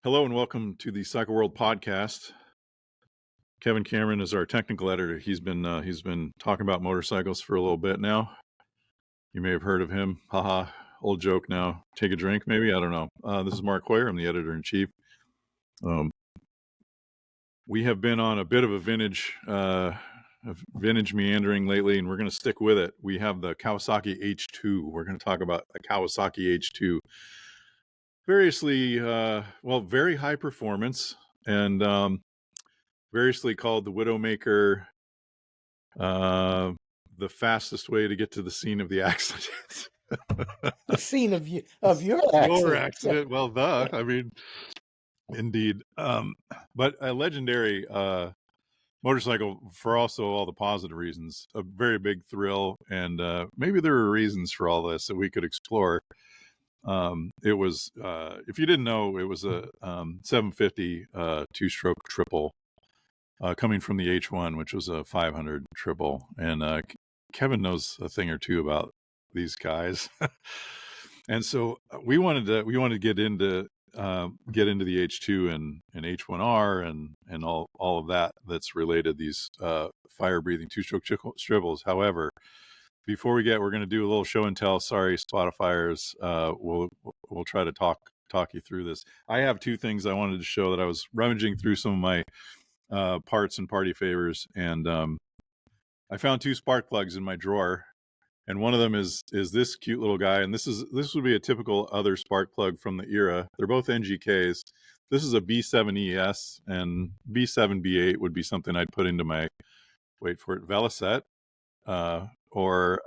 Hello and welcome to the Cycle World podcast. Kevin Cameron is our technical editor. He's been talking about motorcycles for a little bit now. You may have heard of him. Haha, old joke now. Take a drink, maybe. I don't know. This is Mark Hoyer. I'm the editor in chief. We have been on a bit of a vintage meandering lately, and we're going to stick with it. We have the Kawasaki H2. We're going to talk about the Kawasaki H2. Variously, very high performance and variously called the Widowmaker, the fastest way to get to the scene of the accident. The scene of your accident. Your accident. Well, indeed. But a legendary motorcycle for also all the positive reasons. A very big thrill, and maybe there are reasons for all this that we could explore. It was, if you didn't know, it was a 750 two-stroke triple. Coming from the H1, which was a 500 triple, and Kevin knows a thing or two about these guys, and so we wanted to get into the H2 and H1R and all of that that's related, these fire breathing two-stroke triples. However, before we're going to do a little show and tell. Sorry, Spotifyers. We'll try to talk you through this. I have two things I wanted to show that I was rummaging through some of my parts and party favors, and I found two spark plugs in my drawer, and one of them is this cute little guy, and this would be a typical other spark plug from the era. They're both NGKs. This is a B7ES, and B7 B8 would be something I'd put into my, wait for it, Velocette, or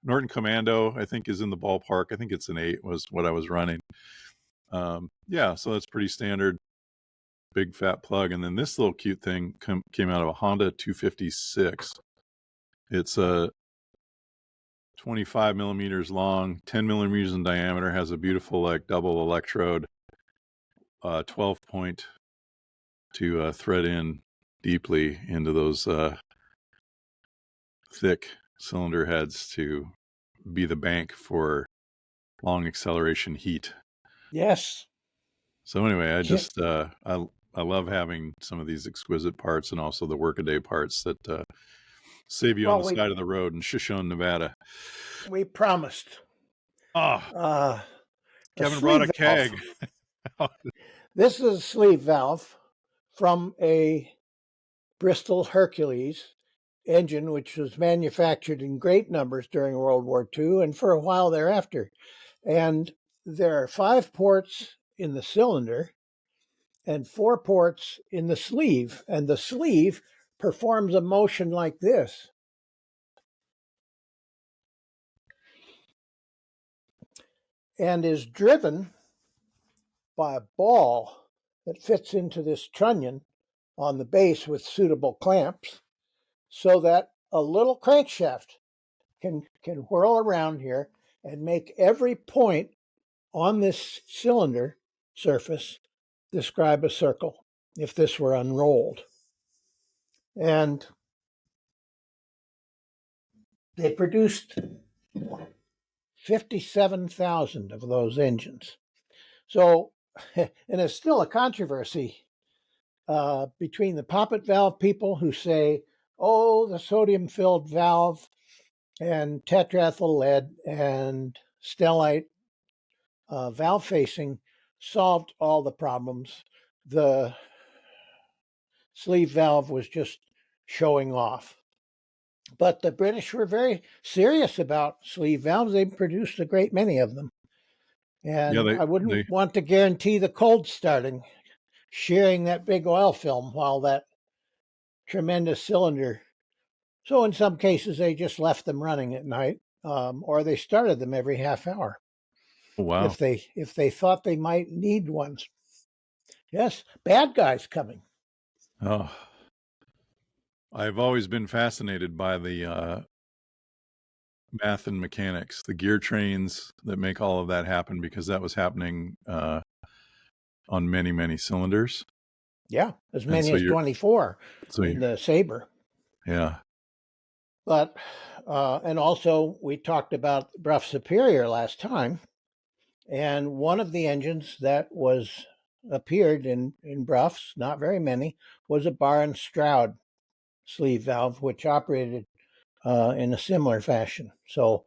Norton Commando, I think, is in the ballpark. I think it's an 8 was what I was running. Yeah, so that's pretty standard. Big fat plug. And then this little cute thing came out of a Honda 256. It's a 25 millimeters long, 10 millimeters in diameter, has a beautiful like double electrode 12 point to thread in deeply into those thick cylinder heads to be the bank for long acceleration heat. Yes. So anyway, I love having some of these exquisite parts, and also the workaday parts that save you on the side of the road in Shoshone, Nevada. We promised. Kevin brought a keg. This is a sleeve valve from a Bristol Hercules engine, which was manufactured in great numbers during World War II and for a while thereafter. And there are 5 ports in the cylinder and 4 ports in the sleeve, and the sleeve performs a motion like this. And is driven by a ball that fits into this trunnion on the base with suitable clamps, so that a little crankshaft can whirl around here and make every point on this cylinder surface describe a circle if this were unrolled. And they produced 57,000 of those engines. So, and it's still a controversy between the poppet valve people who say, oh, the sodium-filled valve and tetraethyl lead and stellite valve facing solved all the problems. The sleeve valve was just showing off. But the British were very serious about sleeve valves. They produced a great many of them. And I wouldn't want to guarantee the cold starting, shearing that big oil film while that tremendous cylinder. So in some cases, they just left them running at night, or they started them every half hour. Wow. If they thought they might need ones. Yes, bad guys coming. Oh, I've always been fascinated by the math and mechanics, the gear trains that make all of that happen, because that was happening on many, many cylinders. Yeah, as many as 24 in the Sabre. Yeah. But, and also we talked about Brough Superior last time, and one of the engines that was appeared in Bruff's, not very many, was a Bar and Stroud sleeve valve, which operated in a similar fashion. So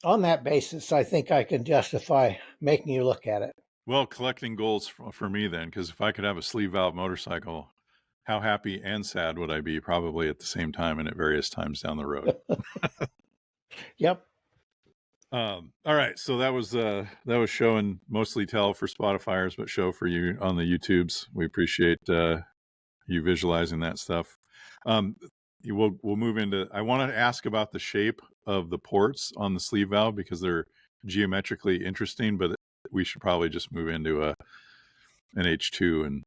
on that basis, I think I can justify making you look at it. Well, collecting goals for me then, because if I could have a sleeve valve motorcycle, how happy and sad would I be probably at the same time and at various times down the road. Yep. All right, so that was show and mostly tell for Spotifyers, but show for you on the YouTubes. We appreciate you visualizing that stuff. We'll move into. I want to ask about the shape of the ports on the sleeve valve because they're geometrically interesting, but we should probably just move into an H2 and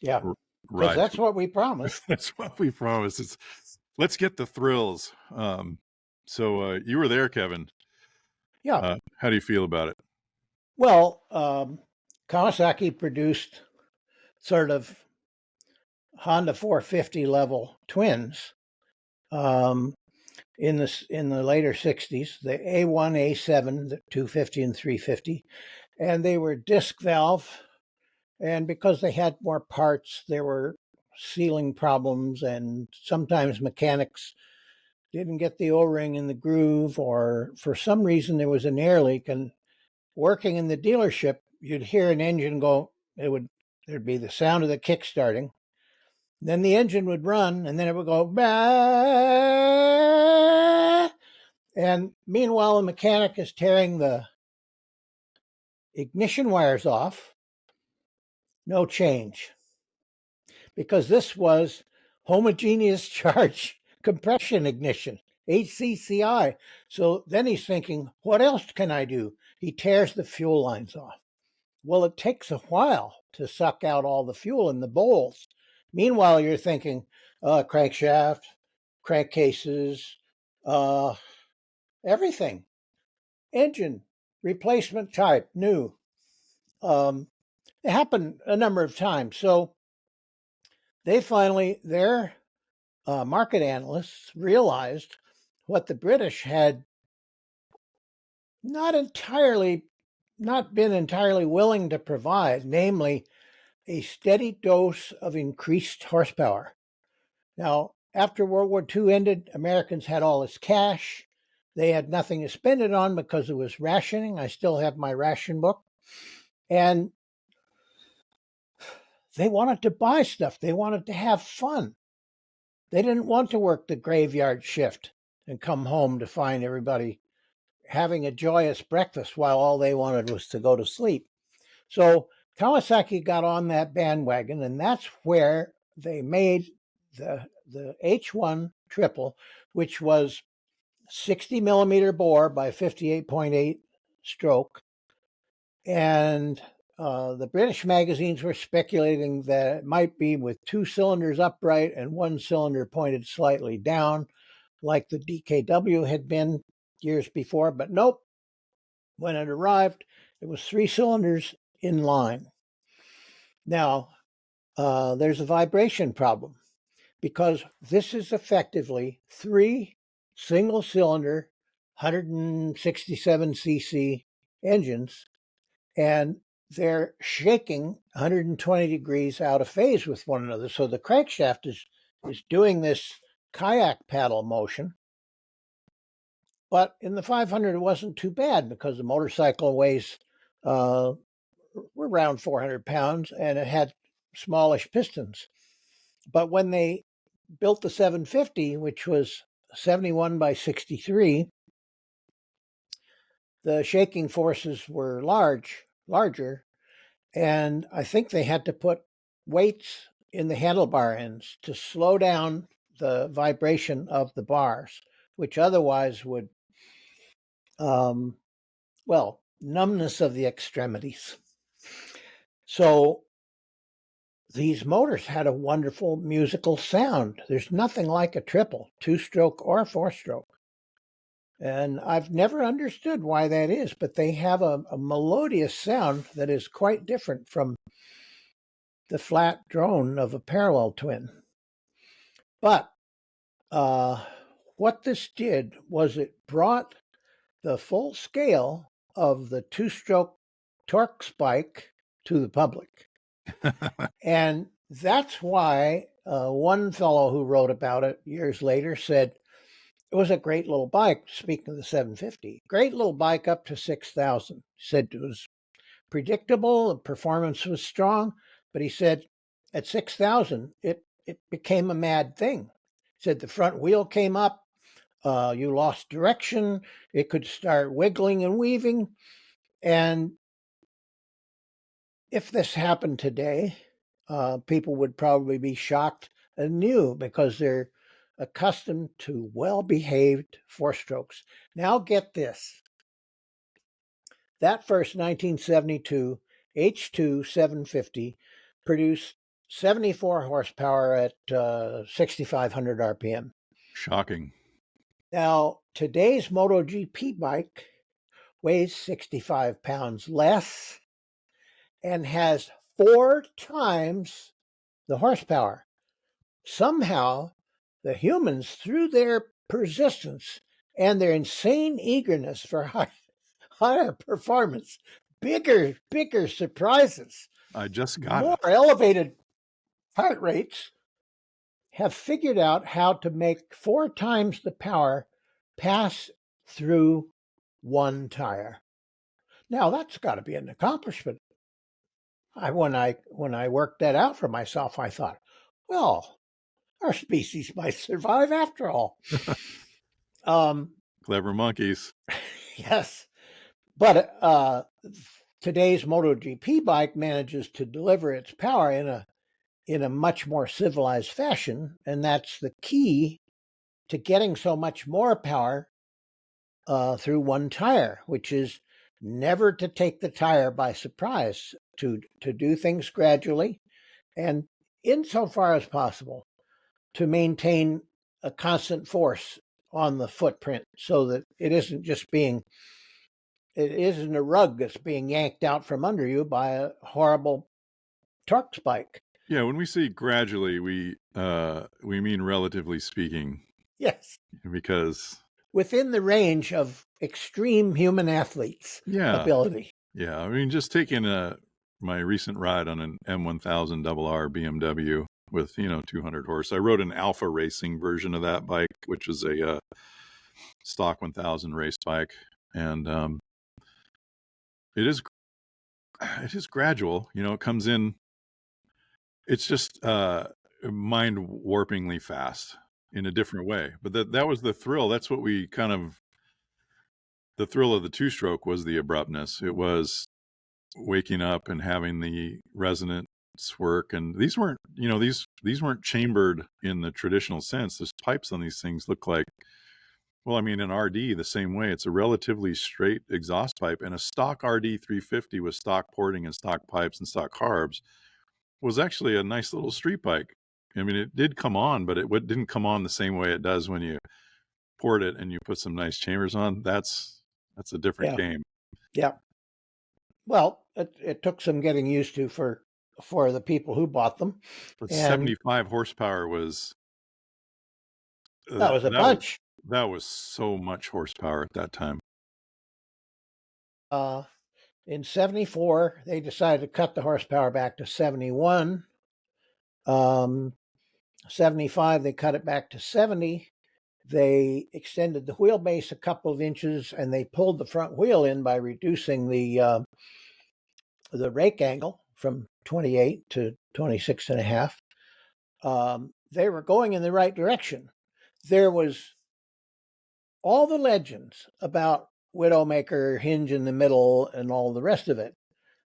Yeah, because ride. that's what we promised. That's what we promised. Let's get the thrills. So you were there, Kevin. Yeah. How do you feel about it? Well, Kawasaki produced sort of Honda 450 level twins in the later 60s, the A1, A7, the 250 and 350, and they were disc valve. And because they had more parts, there were sealing problems, and sometimes mechanics didn't get the O-ring in the groove, or for some reason there was an air leak. And working in the dealership, you'd hear an engine go, there'd be the sound of the kick starting. Then the engine would run, and then it would go, bah! And meanwhile, the mechanic is tearing the ignition wires off. No change. Because this was homogeneous charge compression ignition, HCCI. So then he's thinking, what else can I do? He tears the fuel lines off. Well, it takes a while to suck out all the fuel in the bowls. Meanwhile, you're thinking crankshaft, crankcases, everything. Engine, replacement type, new. It happened a number of times. So they finally, their market analysts realized what the British had not been entirely willing to provide, namely a steady dose of increased horsepower. Now, after World War II ended, Americans had all this cash. They had nothing to spend it on because it was rationing. I still have my ration book. And they wanted to buy stuff. They wanted to have fun. They didn't want to work the graveyard shift and come home to find everybody having a joyous breakfast while all they wanted was to go to sleep. So Kawasaki got on that bandwagon, and that's where they made the H1 triple, which was 60 millimeter bore by 58.8 stroke. And the British magazines were speculating that it might be with two cylinders upright and one cylinder pointed slightly down, like the DKW had been years before. But nope, when it arrived, it was three cylinders in line. Now, there's a vibration problem because this is effectively three single-cylinder 167cc engines, and they're shaking 120 degrees out of phase with one another. So the crankshaft is doing this kayak paddle motion. But in the 500, it wasn't too bad because the motorcycle weighs around 400 pounds and it had smallish pistons. But when they built the 750, which was 71 by 63, the shaking forces were larger, and I think they had to put weights in the handlebar ends to slow down the vibration of the bars, which otherwise would, numbness of the extremities. So these motors had a wonderful musical sound. There's nothing like a triple, two-stroke or four-stroke. And I've never understood why that is, but they have a melodious sound that is quite different from the flat drone of a parallel twin. But what this did was it brought the full scale of the two-stroke torque spike to the public. And that's why one fellow who wrote about it years later said it was a great little bike. Speaking of the 750, great little bike up to 6,000. Said it was predictable, the performance was strong, but he said at 6,000 it became a mad thing. He said the front wheel came up, you lost direction, it could start wiggling and weaving, and if this happened today, people would probably be shocked anew because they're accustomed to well-behaved four-strokes. Now get this. That first 1972 H2 750 produced 74 horsepower at 6,500 RPM. Shocking. Now, today's MotoGP bike weighs 65 pounds less and has 4 times the horsepower. Somehow, the humans, through their persistence and their insane eagerness for higher performance, bigger surprises, I just got more it. elevated heart rates, have figured out how to make 4 times the power pass through one tire. Now that's got to be an accomplishment. When I worked that out for myself, I thought, well, our species might survive after all. Clever monkeys. Yes, but today's MotoGP bike manages to deliver its power in a much more civilized fashion, and that's the key to getting so much more power through one tire, which is never to take the tire by surprise, to do things gradually, and insofar as possible, to maintain a constant force on the footprint so that it isn't a rug that's being yanked out from under you by a horrible torque spike. Yeah, when we say gradually, we mean relatively speaking. Yes. Because within the range of extreme human athletes' ability. Yeah, I mean, just taking my recent ride on an M1000RR BMW with 200 horse. I rode an Alpha Racing version of that bike, which is a stock 1000 race bike, and it is gradual. It comes in. It's just mind warpingly fast in a different way. But that was the thrill. That's what we kind of. The thrill of the two-stroke was the abruptness. It was waking up and having the resonance work, and these weren't these weren't chambered in the traditional sense. The pipes on these things look like, well, I mean, an RD the same way. It's a relatively straight exhaust pipe, and a stock RD 350 with stock porting and stock pipes and stock carbs was actually a nice little street bike. I mean, it did come on, but it didn't come on the same way it does when you port it and you put some nice chambers on. That's a different game. Yeah. Well, it took some getting used to for the people who bought them. But 75 horsepower was... That was a bunch. That was so much horsepower at that time. In 74, they decided to cut the horsepower back to 71. 75, they cut it back to 70. They extended the wheelbase a couple of inches, and they pulled the front wheel in by reducing the rake angle from 28 to 26 and a half. They were going in the right direction. There was all the legends about Widowmaker, hinge in the middle, and all the rest of it.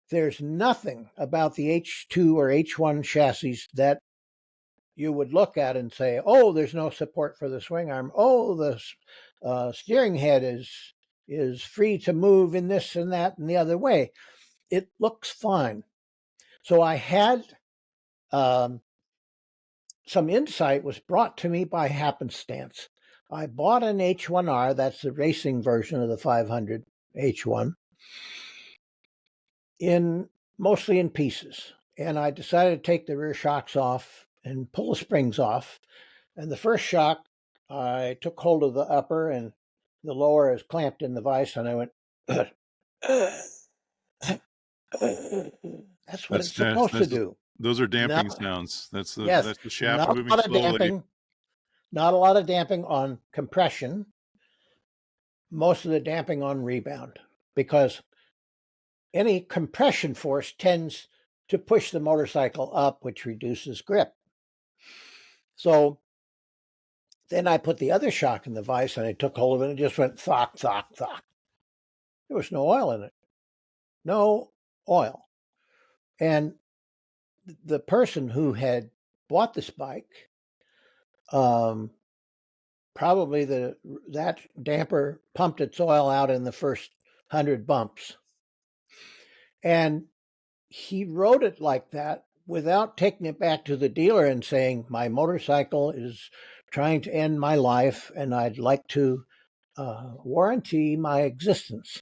There's nothing about the H2 or H1 chassis that you would look at and say, oh, there's no support for the swing arm. Oh, the steering head is free to move in this and that and the other way. It looks fine. So I had some insight was brought to me by happenstance. I bought an H1R, that's the racing version of the 500 H1, mostly in pieces. And I decided to take the rear shocks off and pull the springs off. And the first shock, I took hold of the upper, and the lower is clamped in the vise, and I went, That's what it's supposed to do. Those are damping Not, sounds. That's yes, the shaft not a moving lot of slowly. damping. Not a lot of damping on compression. Most of the damping on rebound, because any compression force tends to push the motorcycle up, which reduces grip. So then I put the other shock in the vise and I took hold of it and it just went thock, thock, thock. There was no oil in it. No oil. And the person who had bought this bike, probably that damper pumped its oil out in the first 100 bumps. And he rode it like that without taking it back to the dealer and saying, my motorcycle is trying to end my life and I'd like to warranty my existence.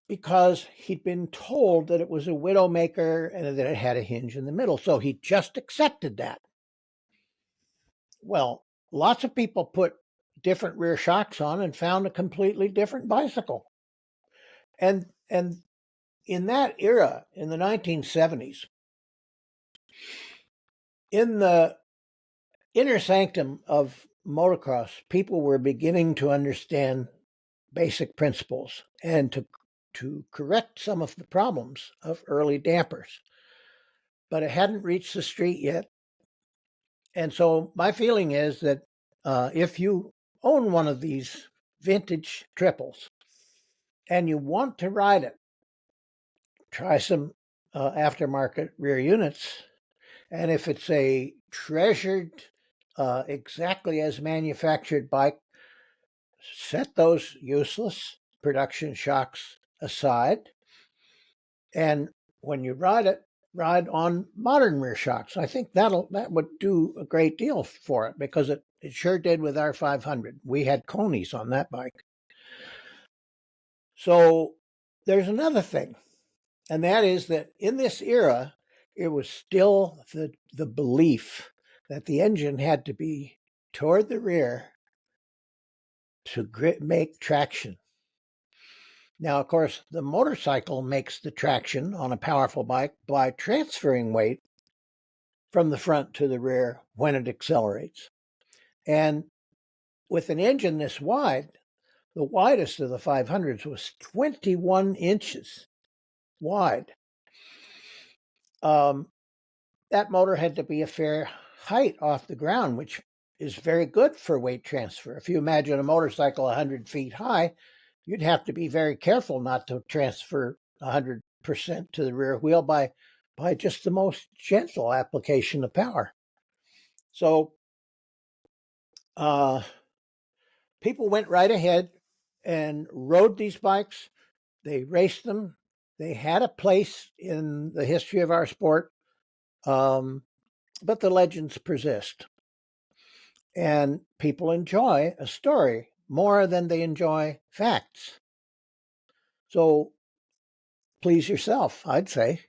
Because he'd been told that it was a Widowmaker and that it had a hinge in the middle. So he just accepted that. Well, lots of people put different rear shocks on and found a completely different bicycle. And in that era, in the 1970s, in the inner sanctum of motocross, people were beginning to understand basic principles and to correct some of the problems of early dampers. But it hadn't reached the street yet. And so my feeling is that if you own one of these vintage triples and you want to ride it, try some aftermarket rear units. And if it's a treasured, exactly as manufactured bike, set those useless production shocks aside. And when you ride it, ride on modern rear shocks. I think that would do a great deal for it, because it sure did with our 500. We had conies on that bike. So there's another thing, and that is that in this era, it was still the belief that the engine had to be toward the rear to make traction. Now, of course, the motorcycle makes the traction on a powerful bike by transferring weight from the front to the rear when it accelerates. And with an engine this wide, the widest of the 500s was 21 inches wide. That motor had to be a fair height off the ground, which is very good for weight transfer. If you imagine a motorcycle 100 feet high, you'd have to be very careful not to transfer 100% to the rear wheel by just the most gentle application of power. So people went right ahead and rode these bikes. They raced them. They had a place in the history of our sport, but the legends persist. And people enjoy a story more than they enjoy facts. So please yourself, I'd say.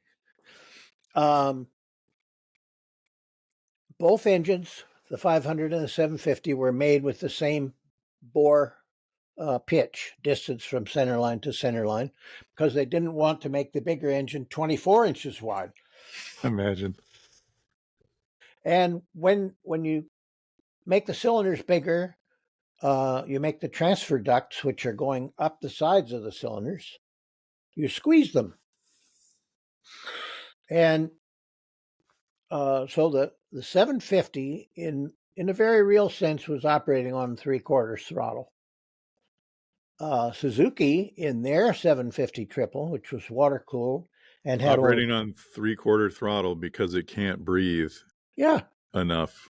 Both engines, the 500 and the 750, were made with the same bore pitch, distance from center line to center line, because they didn't want to make the bigger engine 24 inches wide. Imagine. And when you make the cylinders bigger, you make the transfer ducts, which are going up the sides of the cylinders, you squeeze them. And so the 750, in a very real sense, was operating on 3/4 throttle. Suzuki, in their 750 triple, which was water cooled and had operating on 3/4 throttle because it can't breathe enough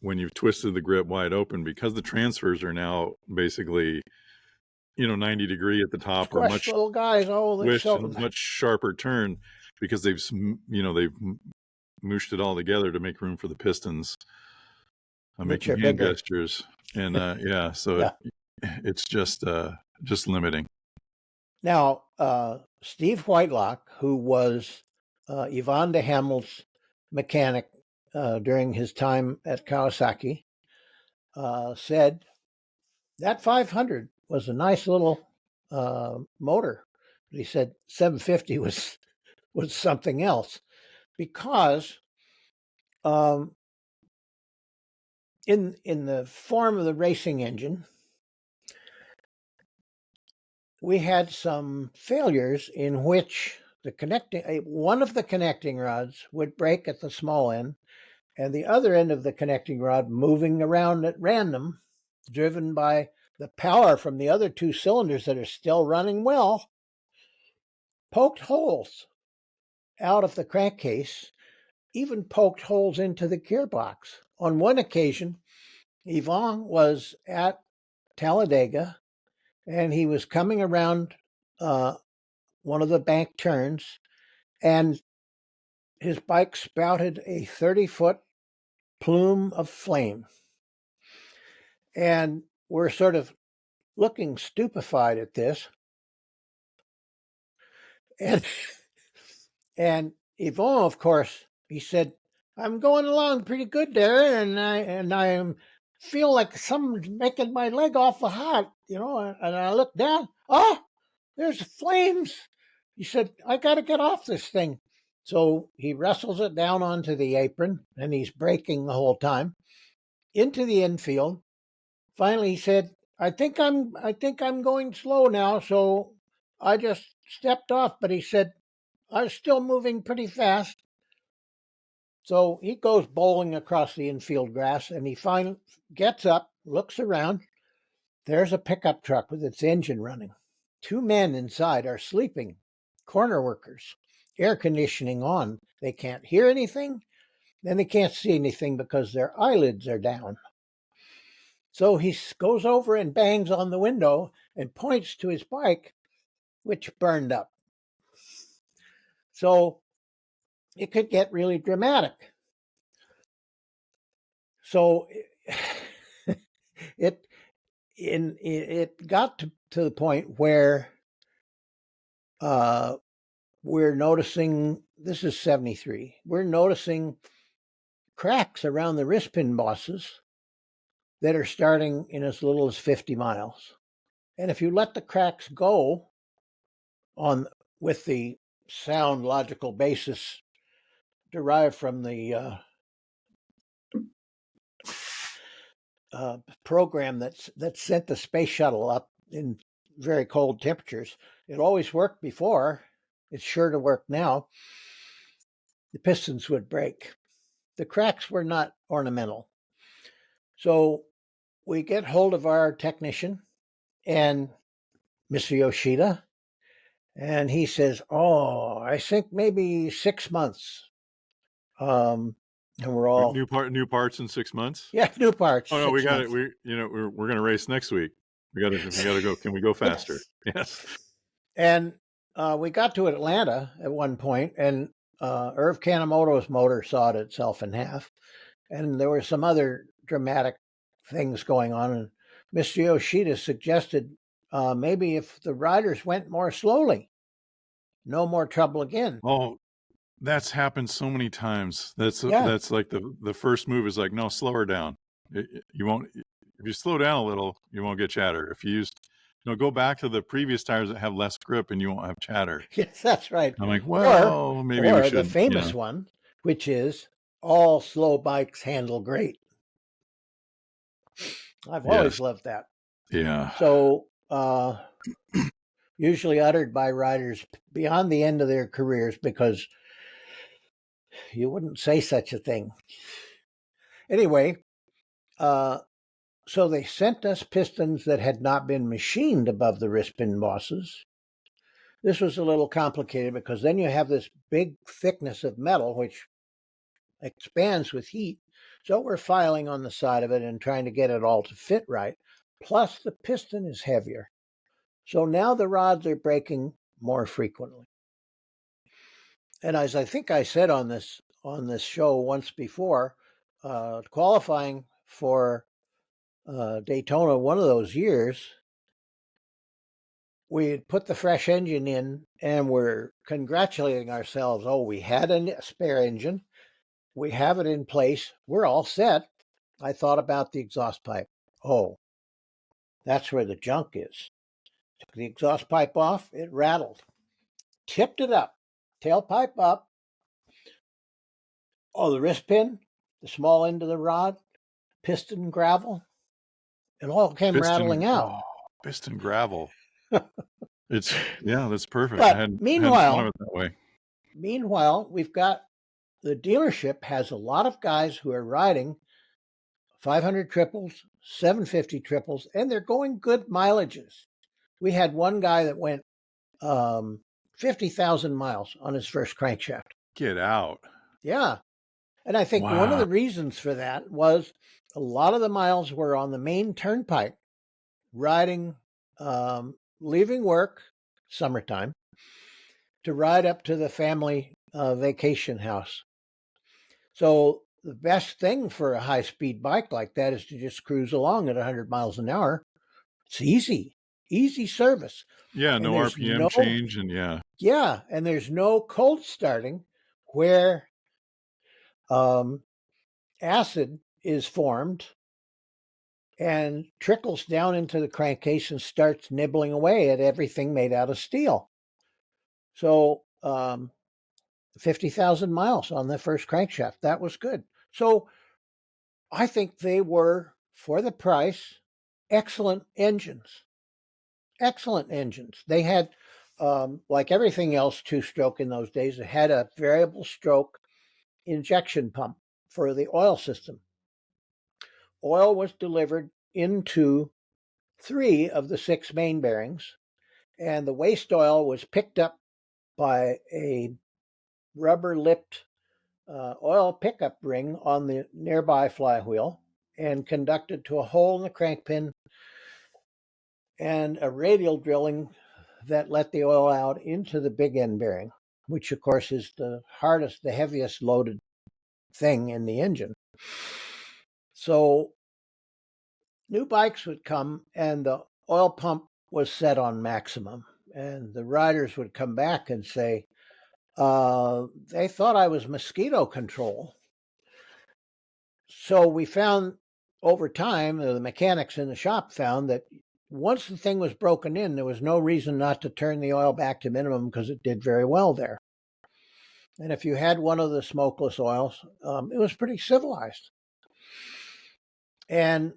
when you've twisted the grip wide open, because the transfers are now basically 90 degree at the top, or much little guys. much sharper turn, because they've mooshed it all together to make room for the pistons. I'm making hand gestures, and it's just limiting. Now, Steve Whitelock, who was Yvonne de Hamel's mechanic during his time at Kawasaki, said that 500 was a nice little motor. He said 750 was was something else, because um, in the form of the racing engine, we had some failures in which one of the connecting rods would break at the small end, and the other end of the connecting rod, moving around at random, driven by the power from the other two cylinders that are still running well, poked holes out of the crankcase, even poked holes into the gearbox. On one occasion, Yvon was at Talladega, and he was coming around one of the bank turns, and his bike spouted a 30-foot plume of flame. And we're sort of looking stupefied at this. And and Yvon, of course, he said, "I'm going along pretty good there, and I feel like someone's making my leg awful hot, you know." And I look down, there's flames. He said, "I got to get off this thing." So he wrestles it down onto the apron, and he's braking the whole time into the infield. Finally, he said, I think I'm going slow now." So I just stepped off, but he said, "I was still moving pretty fast." So he goes bowling across the infield grass, and he finally gets up, looks around. There's a pickup truck with its engine running. Two men inside are sleeping, corner workers, air conditioning on. They can't hear anything, and they can't see anything because their eyelids are down. So he goes over and bangs on the window and points to his bike, which burned up. So it could get really dramatic. So it got to the point where we're noticing, this is 73, we're noticing cracks around the wrist pin bosses that are starting in as little as 50 miles. And if you let the cracks go on with the sound logical basis derived from the program that sent the space shuttle up in very cold temperatures, it always worked before, it's sure to work now, the pistons would break. The cracks were not ornamental. So we get hold of our technician, and Mr. Yoshida, and he says, I think maybe 6 months. And we're all New parts in 6 months. Yeah, new parts. Oh no, we got months. it. We're gonna race next week. We gotta go. Can we go faster? Yes. And we got to Atlanta at one point, and Irv Kanemoto's motor sawed itself in half, and there were some other dramatic things going on. And Mr. Yoshida suggested maybe if the riders went more slowly, no more trouble again. Oh, that's happened so many times. That's like the first move is like, no, slow her down. You won't. If you slow down a little, you won't get chatter. If you use, go back to the previous tires that have less grip, and you won't have chatter. Yes, that's right. I'm like, well, maybe we should. The famous one, which is all slow bikes handle great. I've always loved that. Yeah. So usually uttered by riders beyond the end of their careers, because you wouldn't say such a thing. Anyway, so they sent us pistons that had not been machined above the wrist pin bosses. This was a little complicated because then you have this big thickness of metal which expands with heat. So we're filing on the side of it and trying to get it all to fit right. Plus the piston is heavier. So now the rods are breaking more frequently. And as I think I said on this show once before, qualifying for Daytona one of those years, we had put the fresh engine in and we're congratulating ourselves. Oh, we had a spare engine. We have it in place. We're all set. I thought about the exhaust pipe. Oh, that's where the junk is. Took the exhaust pipe off. It rattled. Tipped it up. tailpipe up. Oh, the wrist pin, the small end of the rod, piston gravel, it all came rattling out. Piston gravel. That's perfect. I But hadn't thought of meanwhile, it that way. we've got the dealership has a lot of guys who are riding 500 triples, 750 triples, and they're going good mileages. We had one guy that went 50,000 miles on his first crankshaft. Get out. Yeah. And I think one of the reasons for that was a lot of the miles were on the main turnpike, riding, leaving work, summertime, to ride up to the family vacation house. So the best thing for a high-speed bike like that is to just cruise along at 100 miles an hour. It's easy service. Yeah, no RPM change, and yeah, and there's no cold starting where acid is formed and trickles down into the crankcase and starts nibbling away at everything made out of steel. So 50,000 miles on the first crankshaft, that was good. So I think they were, for the price, excellent engines. Excellent engines. They had, like everything else two-stroke in those days, it had a variable stroke injection pump for the oil system. Oil was delivered into 3 of the 6 main bearings, and the waste oil was picked up by a rubber-lipped oil pickup ring on the nearby flywheel and conducted to a hole in the crank pin and a radial drilling that let the oil out into the big end bearing, which of course is the hardest, the heaviest loaded thing in the engine. So new bikes would come and the oil pump was set on maximum, and the riders would come back and say, they thought I was mosquito control. So we found over time, the mechanics in the shop found that once the thing was broken in, there was no reason not to turn the oil back to minimum because it did very well there. And if you had one of the smokeless oils, it was pretty civilized. And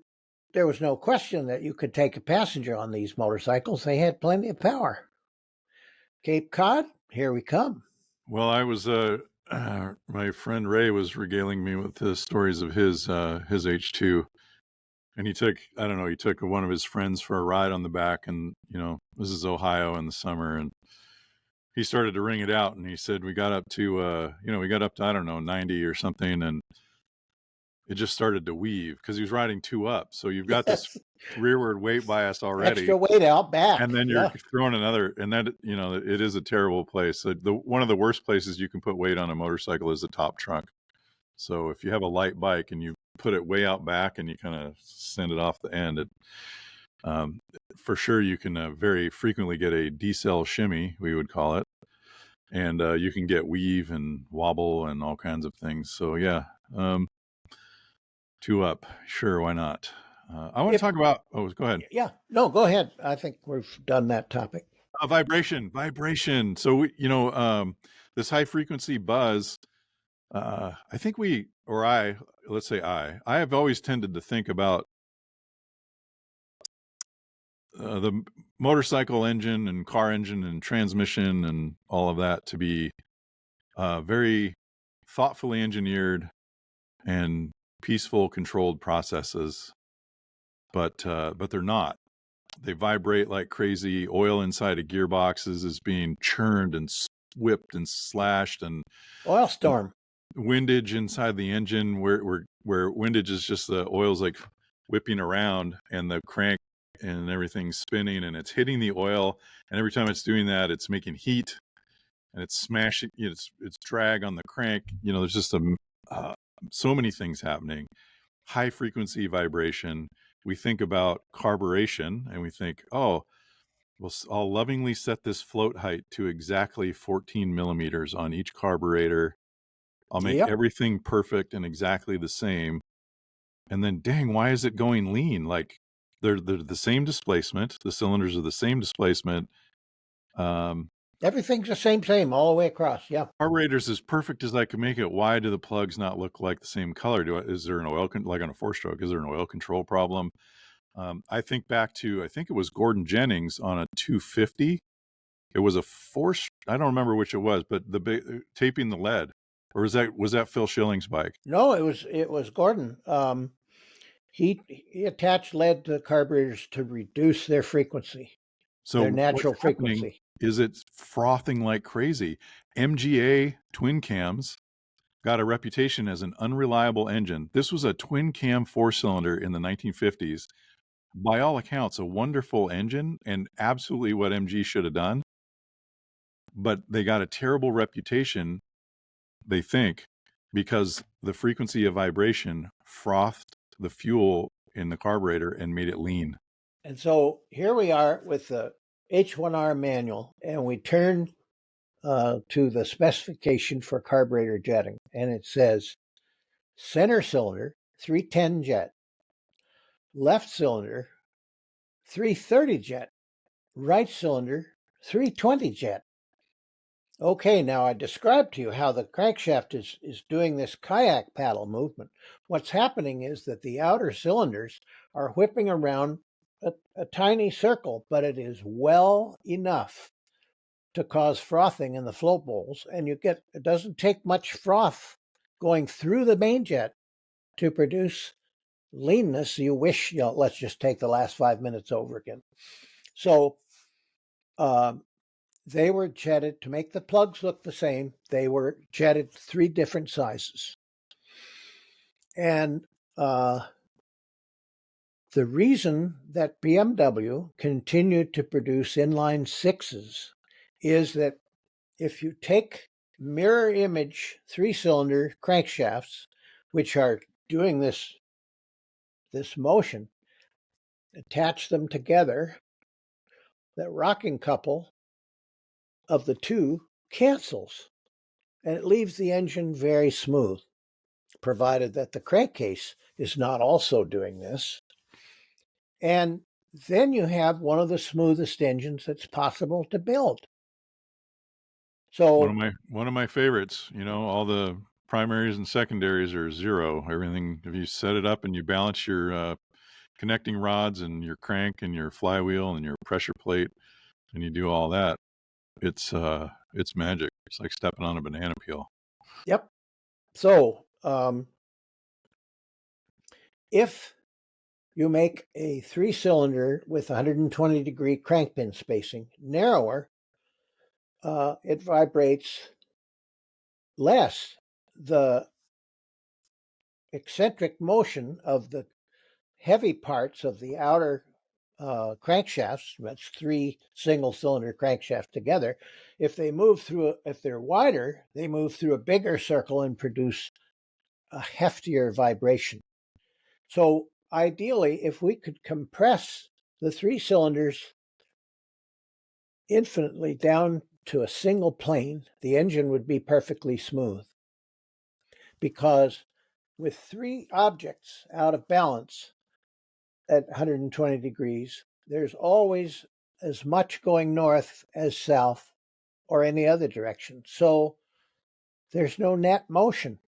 there was no question that you could take a passenger on these motorcycles. They had plenty of power. Cape Cod, here we come. Well, I was my friend Ray was regaling me with the stories of his H2, and he took one of his friends for a ride on the back, and this is Ohio in the summer, and he started to ring it out, and he said we got up to I don't know 90 or something, and it just started to weave because he was riding 2 up. So you've got this rearward weight bias already, extra weight out back, and then you're throwing another, and that it is a terrible place. One of the worst places you can put weight on a motorcycle is the top trunk. So if you have a light bike and you put it way out back and you kind of send it off the end, for sure you can very frequently get a decel shimmy, we would call it, and you can get weave and wobble and all kinds of things. So yeah. 2 up, sure, why not? I want to talk about. Oh, go ahead. Yeah, no, go ahead. I think we've done that topic. Vibration. So this high frequency buzz. I think I have always tended to think about the motorcycle engine and car engine and transmission and all of that to be very thoughtfully engineered and peaceful, controlled processes, but they're not. They vibrate like crazy. Oil inside of gearboxes is being churned and whipped and slashed, and oil storm. Windage inside the engine, where windage is just the oil's like whipping around, and the crank and everything's spinning, and it's hitting the oil, and every time it's doing that, it's making heat, and it's smashing. It's drag on the crank. There's just so many things happening. High frequency vibration. We think about carburation and we think, oh, well, I'll lovingly set this float height to exactly 14 millimeters on each carburetor. I'll make everything perfect and exactly the same. And then, dang, why is it going lean? Like they're the same displacement. The cylinders are the same displacement. Everything's the same all the way across. Yeah. Carburetor's as perfect as I can make it. Why do the plugs not look like the same color? Is there an oil like on a four-stroke? Is there an oil control problem? I think back to I think it was Gordon Jennings on a 250. It was a four. I don't remember which it was, but the taping the lead, or was that Phil Schilling's bike? No, it was Gordon. He attached lead to the carburetors to reduce their frequency, their So what's natural happening frequency. is it's frothing like crazy. MGA twin cams got a reputation as an unreliable engine. This was a twin cam four-cylinder in the 1950s. By all accounts, a wonderful engine and absolutely what MG should have done. But they got a terrible reputation, they think, because the frequency of vibration frothed the fuel in the carburetor and made it lean. And so here we are with the H1R manual, and we turn to the specification for carburetor jetting, and it says center cylinder 310 jet, left cylinder 330 jet, right cylinder 320 jet. Okay, now I described to you how the crankshaft is doing this kayak paddle movement. What's happening is that the outer cylinders are whipping around a tiny circle, but it is well enough to cause frothing in the float bowls, and it doesn't take much froth going through the main jet to produce leanness you wish. Let's just take the last 5 minutes over again. So they were jetted to make the plugs look the same. They were jetted 3 different sizes. And the reason that BMW continued to produce inline 6s is that if you take mirror image 3-cylinder crankshafts, which are doing this motion, attach them together, that rocking couple of the two cancels, and it leaves the engine very smooth, provided that the crankcase is not also doing this. And then you have one of the smoothest engines that's possible to build. So One of my favorites, all the primaries and secondaries are zero. Everything, if you set it up and you balance your connecting rods and your crank and your flywheel and your pressure plate and you do all that, it's magic. It's like stepping on a banana peel. Yep. So if you make a 3-cylinder with 120-degree crankpin spacing narrower, it vibrates less. The eccentric motion of the heavy parts of the outer crankshafts, that's 3 single-cylinder crankshafts together, if they're wider, they move through a bigger circle and produce a heftier vibration. So ideally, if we could compress the 3 cylinders infinitely down to a single plane, the engine would be perfectly smooth. Because with 3 objects out of balance at 120 degrees, there's always as much going north as south or any other direction. So there's no net motion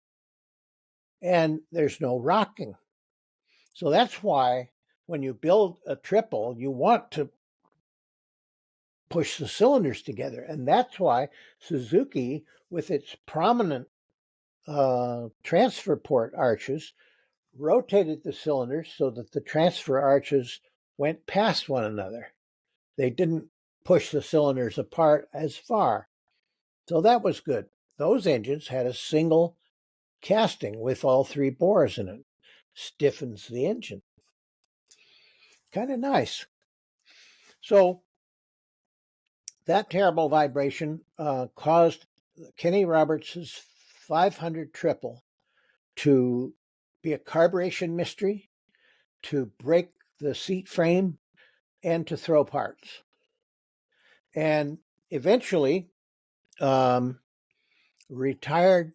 and there's no rocking. So that's why when you build a triple, you want to push the cylinders together. And that's why Suzuki, with its prominent transfer port arches, rotated the cylinders so that the transfer arches went past one another. They didn't push the cylinders apart as far. So that was good. Those engines had a single casting with all 3 bores in it. Stiffens the engine. Kind of nice. So that terrible vibration caused Kenny Roberts' 500 triple to be a carburation mystery, to break the seat frame, and to throw parts. And eventually, retired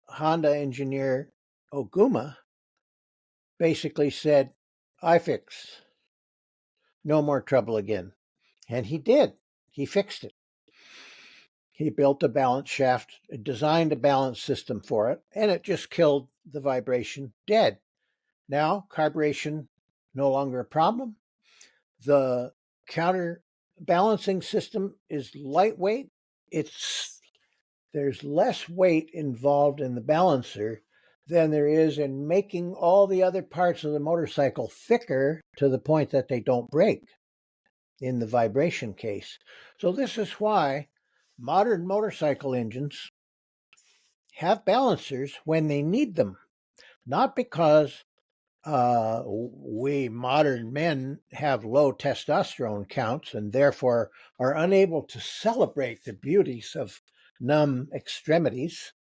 Honda engineer Oguma basically said, I fix. No more trouble again. And he did. He fixed it. He built a balance shaft, designed a balance system for it, and it just killed the vibration dead. Now, carburation no longer a problem. The counterbalancing system is lightweight. There's less weight involved in the balancer than there is in making all the other parts of the motorcycle thicker to the point that they don't break in the vibration case. So this is why modern motorcycle engines have balancers when they need them, not because we modern men have low testosterone counts and therefore are unable to celebrate the beauties of numb extremities.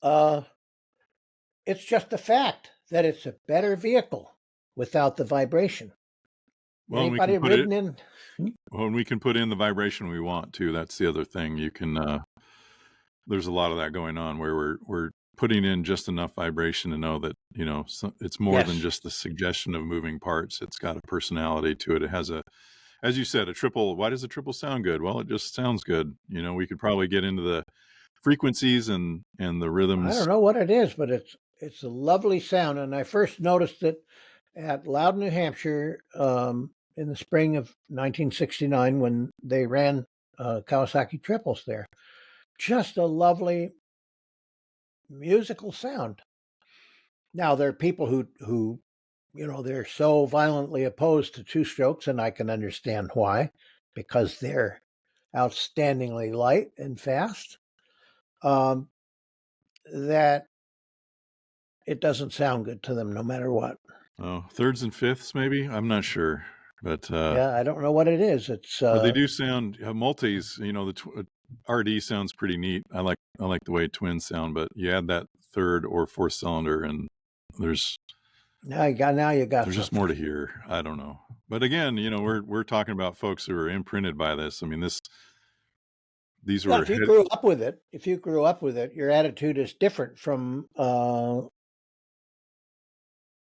It's just a fact that it's a better vehicle without the vibration. Well, Anybody ridden in? Well, we can put in the vibration we want too. That's the other thing. You can. There's a lot of that going on where we're putting in just enough vibration to know that it's more than just the suggestion of moving parts. It's got a personality to it. It has a, as you said, a triple. Why does a triple sound good? Well, it just sounds good. We could probably get into the frequencies and the rhythms. I don't know what it is, but it's a lovely sound. And I first noticed it at Loudon, New Hampshire, in the spring of 1969 when they ran Kawasaki triples there. Just a lovely musical sound. Now, there are people who they're so violently opposed to two strokes, and I can understand why, because they're outstandingly light and fast, that it doesn't sound good to them no matter what. Oh, thirds and fifths, maybe? I'm not sure. But yeah, I don't know what it is. It's but they do sound multis. The RD sounds pretty neat. I like the way twins sound, but you add that third or fourth cylinder, and there's there's just more to hear. I don't know, but again, we're talking about folks who are imprinted by this. I mean, these were. If you grew up with it, your attitude is different from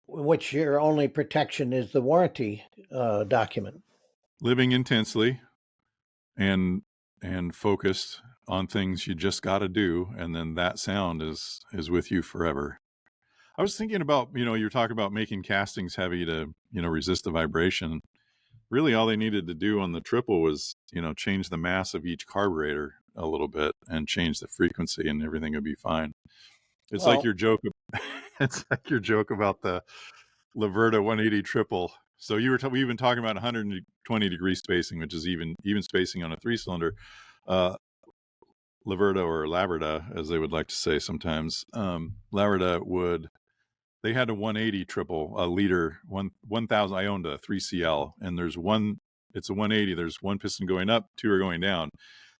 which your only protection is the warranty document. Living intensely and focused on things you just got to do, and then that sound is with you forever. I was thinking about, you're talking about making castings heavy to, resist the vibration. Really, all they needed to do on the triple was, change the mass of each carburetor a little bit and change the frequency, and everything would be fine. It's like your joke. It's like your joke about the Laverda 180 triple. So we've been talking about 120 degree spacing, which is even spacing on a 3-cylinder. Laverda, or Laverda, as they would like to say sometimes. Laverda they had a 180 triple, a liter, 1000. I owned a 3CL, and it's a 180. There's one piston going up, two are going down.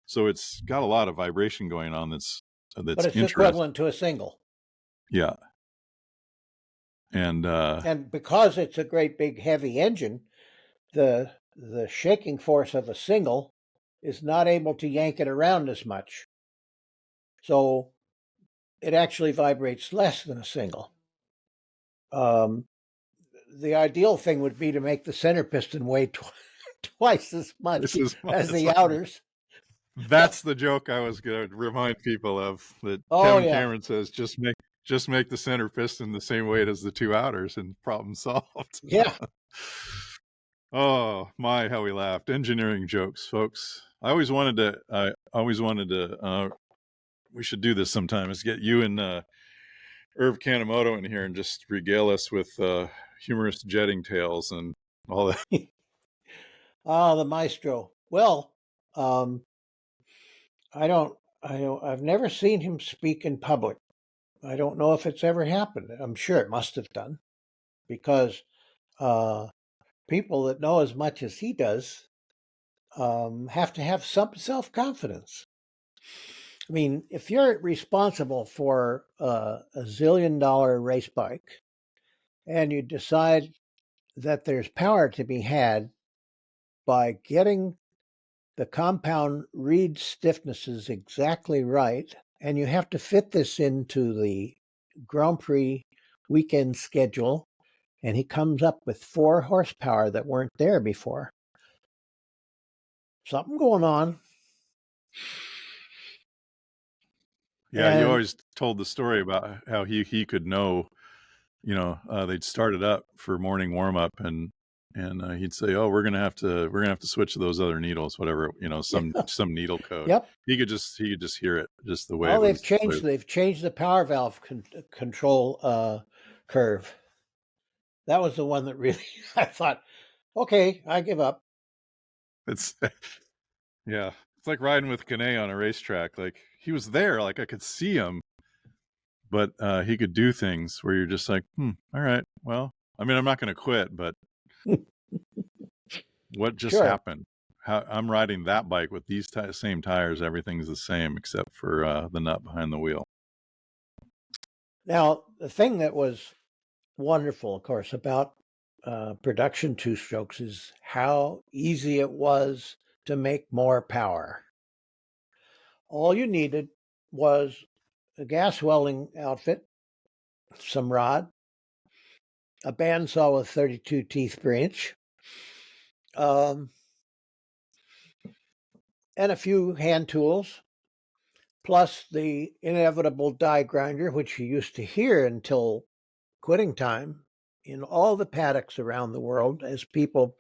So it's got a lot of vibration going on. That's but it's equivalent to a single. Yeah. And because it's a great big heavy engine, the shaking force of a single is not able to yank it around as much. So it actually vibrates less than a single. The ideal thing would be to make the center piston weigh twice as much as the outers. That's the joke I was going to remind people of. That Kevin Cameron says, just make the center piston the same weight as the two outers, and problem solved. Yeah. Oh my, how we laughed! Engineering jokes, folks. I always wanted to. We should do this sometime. Is get you and Irv Kanemoto in here and just regale us with humorous jetting tales and all that. The maestro. Well, I've never seen him speak in public. I don't know if it's ever happened. I'm sure it must have done, because people that know as much as he does have to have some self-confidence. I mean, if you're responsible for a $1 zillion race bike and you decide that there's power to be had by getting the compound reed stiffnesses exactly right, and you have to fit this into the Grand Prix weekend schedule, and he comes up with 4 horsepower that weren't there before. something going on. Yeah, you And always told the story about how he could know, they'd start it up for morning warm up and he'd say, "Oh, we're gonna have to switch to those other needles, whatever, yeah, some needle code." yep. He could just hear it, just the way Well, it was. they've changed the power valve control curve. That was the one that really I thought, okay, I give up. It's yeah, it's like riding with Kane on a racetrack. Like he was there, like I could see him, but he could do things where you're just like, all right, well, I mean, I'm not going to quit, but what just Sure. happened? How I'm riding that bike with these same tires, everything's the same except for the nut behind the wheel. Now, the thing that was wonderful, of course, about production two strokes is how easy it was to make more power. All you needed was a gas welding outfit, some rod, a bandsaw with 32 teeth per inch, um, and a few hand tools, plus the inevitable die grinder, which you used to hear until quitting time in all the paddocks around the world as people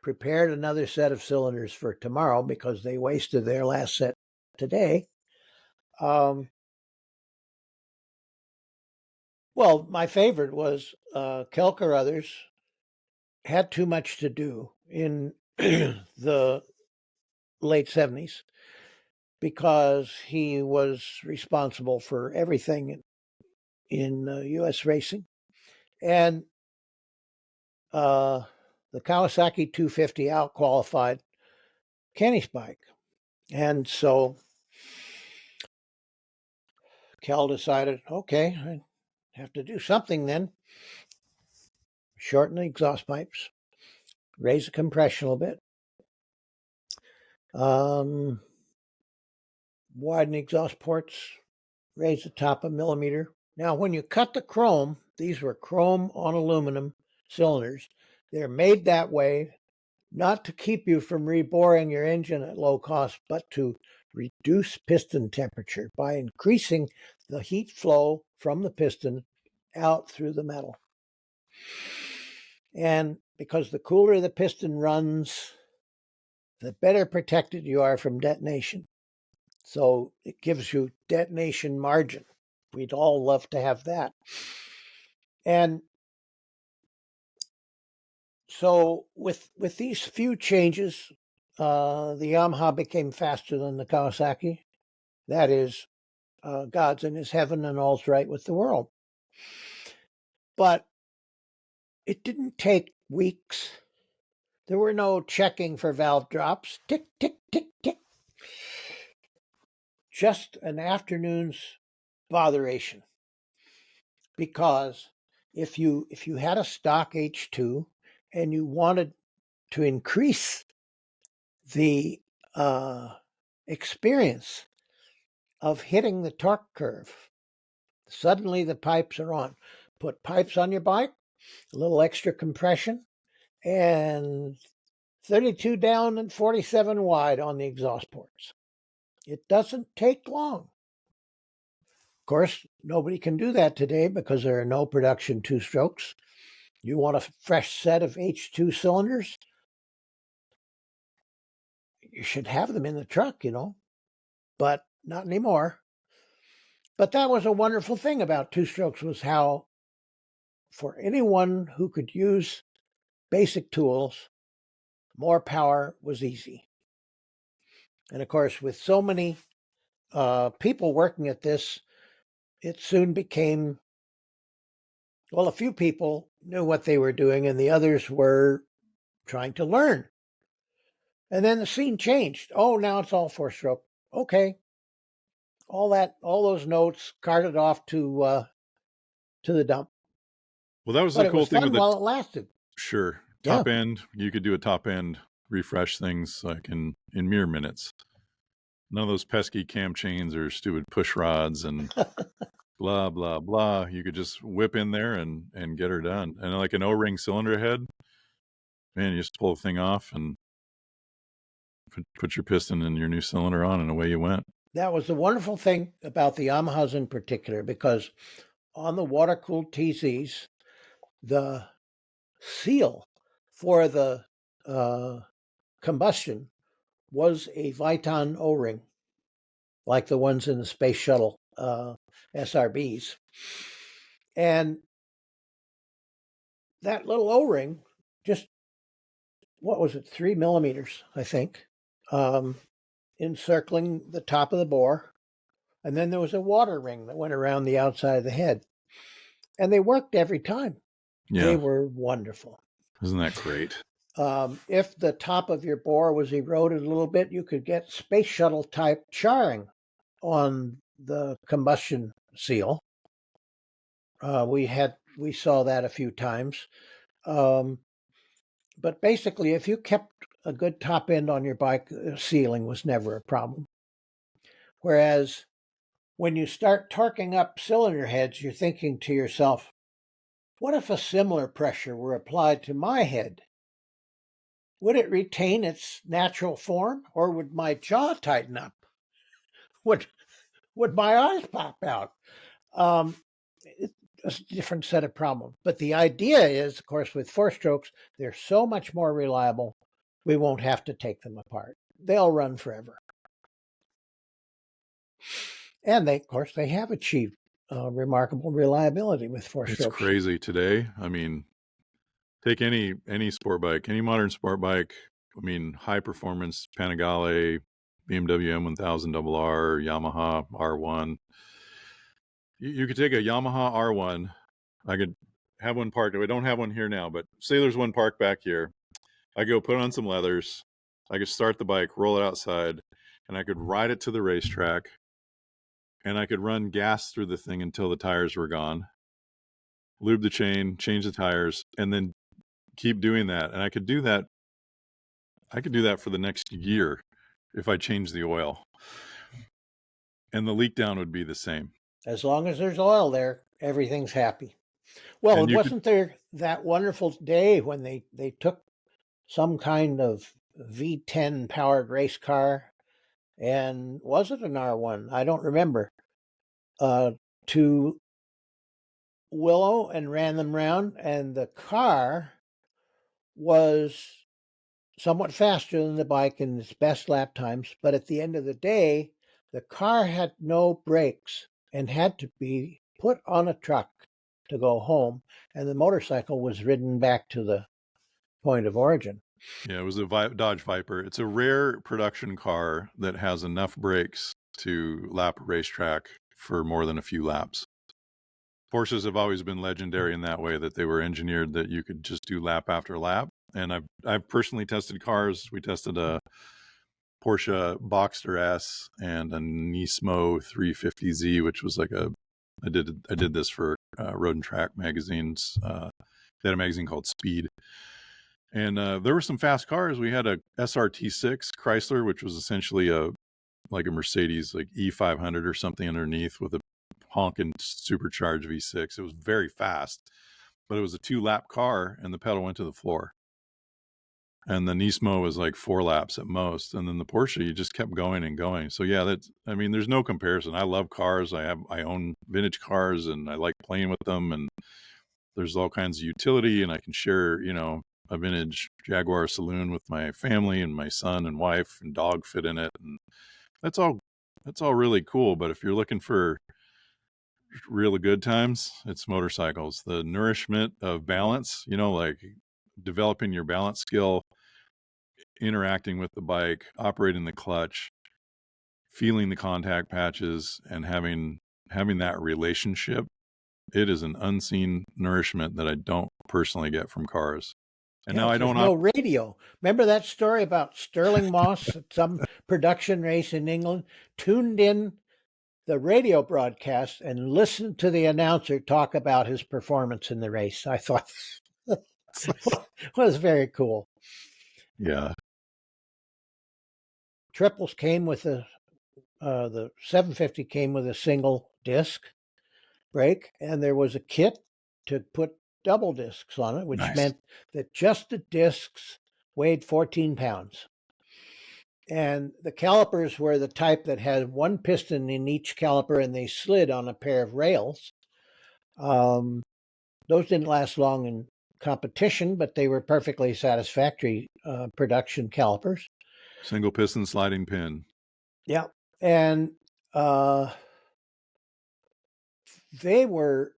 prepared another set of cylinders for tomorrow because they wasted their last set today. Well, my favorite was Kelk or others had too much to do in the late 70s because he was responsible for everything in U.S. racing. And the Kawasaki 250 out qualified Kenny's bike. And so Kel decided, okay, I have to do something then. Shorten the exhaust pipes, raise the compression a little bit, widen the exhaust ports, raise the top a millimeter. Now, when you cut the chrome, these were chrome on aluminum cylinders. They're made that way not to keep you from reboring your engine at low cost, but to reduce piston temperature by increasing the heat flow from the piston out through the metal. And because the cooler the piston runs, the better protected you are from detonation. So it gives you detonation margin. We'd all love to have that. And so with these few changes, the Yamaha became faster than the Kawasaki. That is, God's in his heaven and all's right with the world. But it didn't take weeks. There were no checking for valve drops. Tick, tick, tick, tick. Just an afternoon's botheration. Because if you had a stock H2 and you wanted to increase the experience of hitting the torque curve, suddenly the pipes are on. Put pipes on your bike, a little extra compression, and 32 down and 47 wide on the exhaust ports. It doesn't take long. Of course, nobody can do that today because there are no production two strokes. You want a fresh set of H2 cylinders? You should have them in the truck, but not anymore. But that was a wonderful thing about two strokes was how for anyone who could use basic tools, more power was easy. And of course, with so many people working at this, it soon became, well, a few people knew what they were doing and the others were trying to learn. And then the scene changed. Oh, now it's all four stroke. Okay. All those notes carted off to the dump. Well, that was But the it cool was thing with fun the while it lasted. sure Yeah. top end. You could do a top end refresh things like in mere minutes. None of those pesky cam chains or stupid push rods and blah blah blah. You could just whip in there and get her done. And like an O-ring cylinder head, man, you just pull the thing off and Put your piston and your new cylinder on, and away you went. That was the wonderful thing about the Yamahas in particular, because on the water-cooled TZs, the seal for the combustion was a Viton O-ring, like the ones in the Space Shuttle SRBs. And that little O-ring, just, what was it, 3 millimeters, I think, encircling the top of the bore. And then there was a water ring that went around the outside of the head. And they worked every time. Yeah. They were wonderful. Isn't that great? If the top of your bore was eroded a little bit, you could get space shuttle type charring on the combustion seal. We saw that a few times. But basically, if you kept a good top end on your bike, sealing was never a problem. Whereas when you start torquing up cylinder heads, you're thinking to yourself, what if a similar pressure were applied to my head? Would it retain its natural form, or would my jaw tighten up? Would my eyes pop out? It's a different set of problems. But the idea is, of course, with four strokes, they're so much more reliable, we won't have to take them apart. They'll run forever. And they, of course, they have achieved remarkable reliability with four strokes. It's crazy today. I mean, take any sport bike, any modern sport bike. I mean, high performance Panigale, BMW M1000RR, Yamaha R1. You could take a Yamaha R1. I could have one parked. We don't have one here now, but say there's one parked back here. I go put on some leathers. I could start the bike, roll it outside, and I could ride it to the racetrack. And I could run gas through the thing until the tires were gone. Lube the chain, change the tires, and then keep doing that. And I could do that. I could do that for the next year if I changed the oil. And the leak down would be the same. As long as there's oil there, everything's happy. Well, wasn't there that wonderful day when they took some kind of V10 powered race car, and was it an R1? I don't remember, to Willow and ran them round, and the car was somewhat faster than the bike in its best lap times, but at the end of the day, the car had no brakes and had to be put on a truck to go home, and the motorcycle was ridden back to the point of origin. Yeah, it was a Dodge Viper. It's a rare production car that has enough brakes to lap a racetrack for more than a few laps. Porsches have always been legendary in that way, that they were engineered that you could just do lap after lap. And I've personally tested cars. We tested a Porsche Boxster S and a Nismo 350Z, which was like I did this for Road and Track magazines. They had a magazine called Speed. And there were some fast cars. We had a SRT6 Chrysler, which was essentially like a Mercedes, like E500 or something underneath with a honking supercharged V6. It was very fast, but it was a 2-lap car, and the pedal went to the floor. And the Nismo was like 4 laps at most, and then the Porsche, you just kept going and going. So yeah, there's no comparison. I love cars. I own vintage cars, and I like playing with them. And there's all kinds of utility, and I can share, a vintage Jaguar saloon with my family, and my son and wife and dog fit in it, and that's all really cool. But if you're looking for really good times, it's motorcycles. The nourishment of balance, like developing your balance skill, interacting with the bike, operating the clutch, feeling the contact patches, and having that relationship. It is an unseen nourishment that I don't personally get from cars. And now I don't know radio. Remember that story about Sterling Moss at some production race in England? Tuned in the radio broadcast and listened to the announcer talk about his performance in the race. I thought was very cool. Yeah. Triples came with the 750 came with a single disc brake, and there was a kit to put double discs on it, which meant that just the discs weighed 14 pounds. And the calipers were the type that had one piston in each caliper and they slid on a pair of rails. Those didn't last long in competition, but they were perfectly satisfactory production calipers. Single piston sliding pin. Yeah. And they were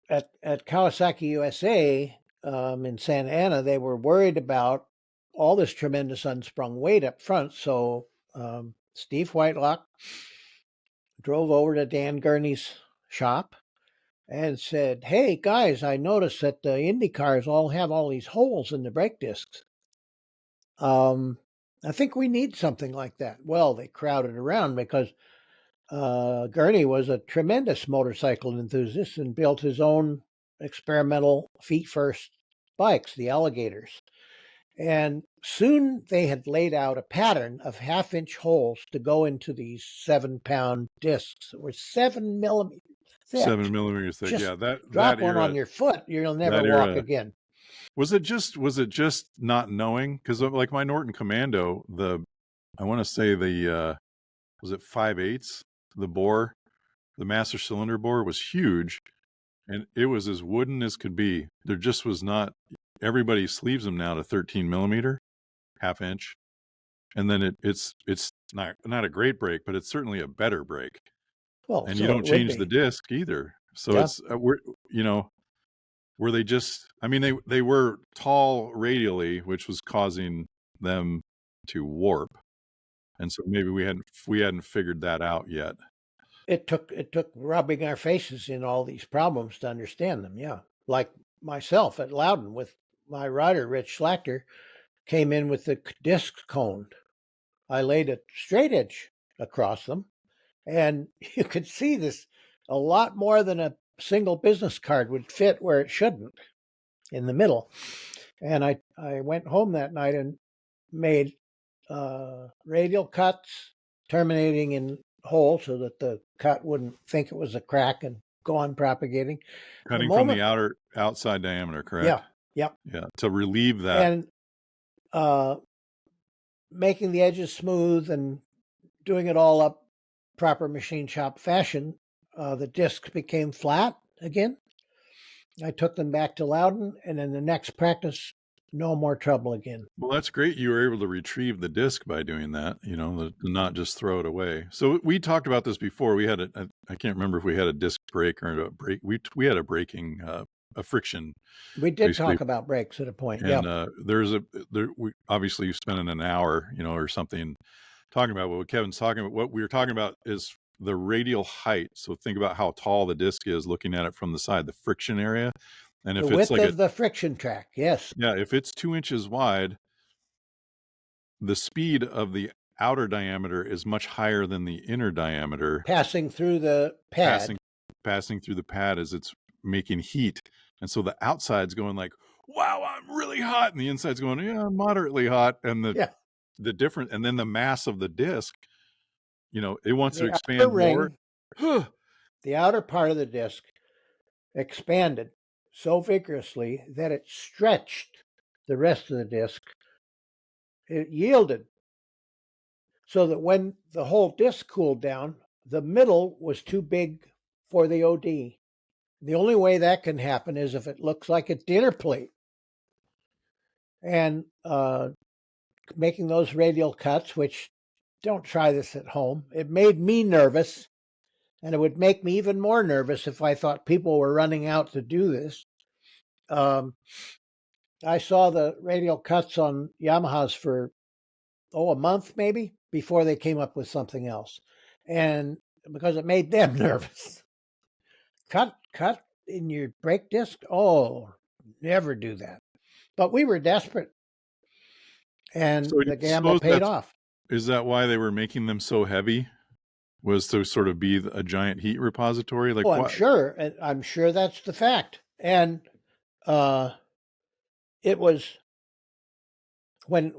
at Kawasaki USA in Santa Ana, they were worried about all this tremendous unsprung weight up front. So Steve Whitelock drove over to Dan Gurney's shop and said, "Hey guys, I noticed that the Indy cars all have all these holes in the brake discs. I think we need something like that." Well, they crowded around because Gurney was a tremendous motorcycle enthusiast and built his own experimental feet first bikes, the Alligators. And soon they had laid out a pattern of 1/2-inch holes to go into these 7-pound discs that were 7 millimeters thick. 7 millimeters thick. Just Yeah, drop that one era, on your foot, you'll never that walk era. again. Was it just not knowing? Because like my Norton Commando, I want to say was it 5/8? The bore, the master cylinder bore was huge, and it was as wooden as could be. There just was not. Everybody sleeves them now to 13 millimeter, 1/2 inch, and then it's not a great brake, but it's certainly a better brake. Well, And so you it don't would change the be. disc either. So Yeah. it's were they just, I mean, they were tall radially, which was causing them to warp. And so maybe we hadn't figured that out yet. It took rubbing our faces in all these problems to understand them. Yeah, like myself at Loudon with my rider Rich Schlachter came in with the disc coned. I laid a straight edge across them, and you could see this a lot more than a single business card would fit where it shouldn't in the middle. And I went home that night and made radial cuts terminating in holes so that the cut wouldn't think it was a crack and go on propagating. The Cutting from the moment, outside diameter, yeah, correct? yeah, Yeah, to relieve that. and uh, making the edges smooth and doing it all up proper machine shop fashion, the discs became flat again. I took them back to Loudon, and in the next practice, no more trouble again. Well, that's great. You were able to retrieve the disc by doing that, to not just throw it away. So we talked about this before. We had I can't remember if we had a disc brake or a brake. We had a braking, a friction, We did basically. talk about brakes at a point. And Yeah. we obviously spent an hour, or something talking about what Kevin's talking about. What we were talking about is the radial height. So think about how tall the disc is looking at it from the side, the friction area. And The if it's width like of the friction track, yes. yeah, if it's 2 inches wide, the speed of the outer diameter is much higher than the inner diameter. Passing through the pad. Passing through the pad as it's making heat. And so the outside's going like, wow, I'm really hot. And the inside's going, yeah, I'm moderately hot. And the difference, and then the mass of the disc, it wants to The expand outer more. ring, the outer part of the disc expanded so vigorously that it stretched the rest of the disc. It yielded so that when the whole disc cooled down, the middle was too big for the OD. The only way that can happen is if it looks like a dinner plate. And making those radial cuts, which don't try this at home, it made me nervous. And it would make me even more nervous if I thought people were running out to do this. I saw the radial cuts on Yamahas for, a month maybe before they came up with something else. And because it made them nervous. Cut in your brake disc? Oh, never do that. But we were desperate. And So the you gamble suppose paid off. is that why they were making them so heavy? Was to sort of be a giant heat repository? Like I'm what? sure. And I'm sure that's the fact. And it was when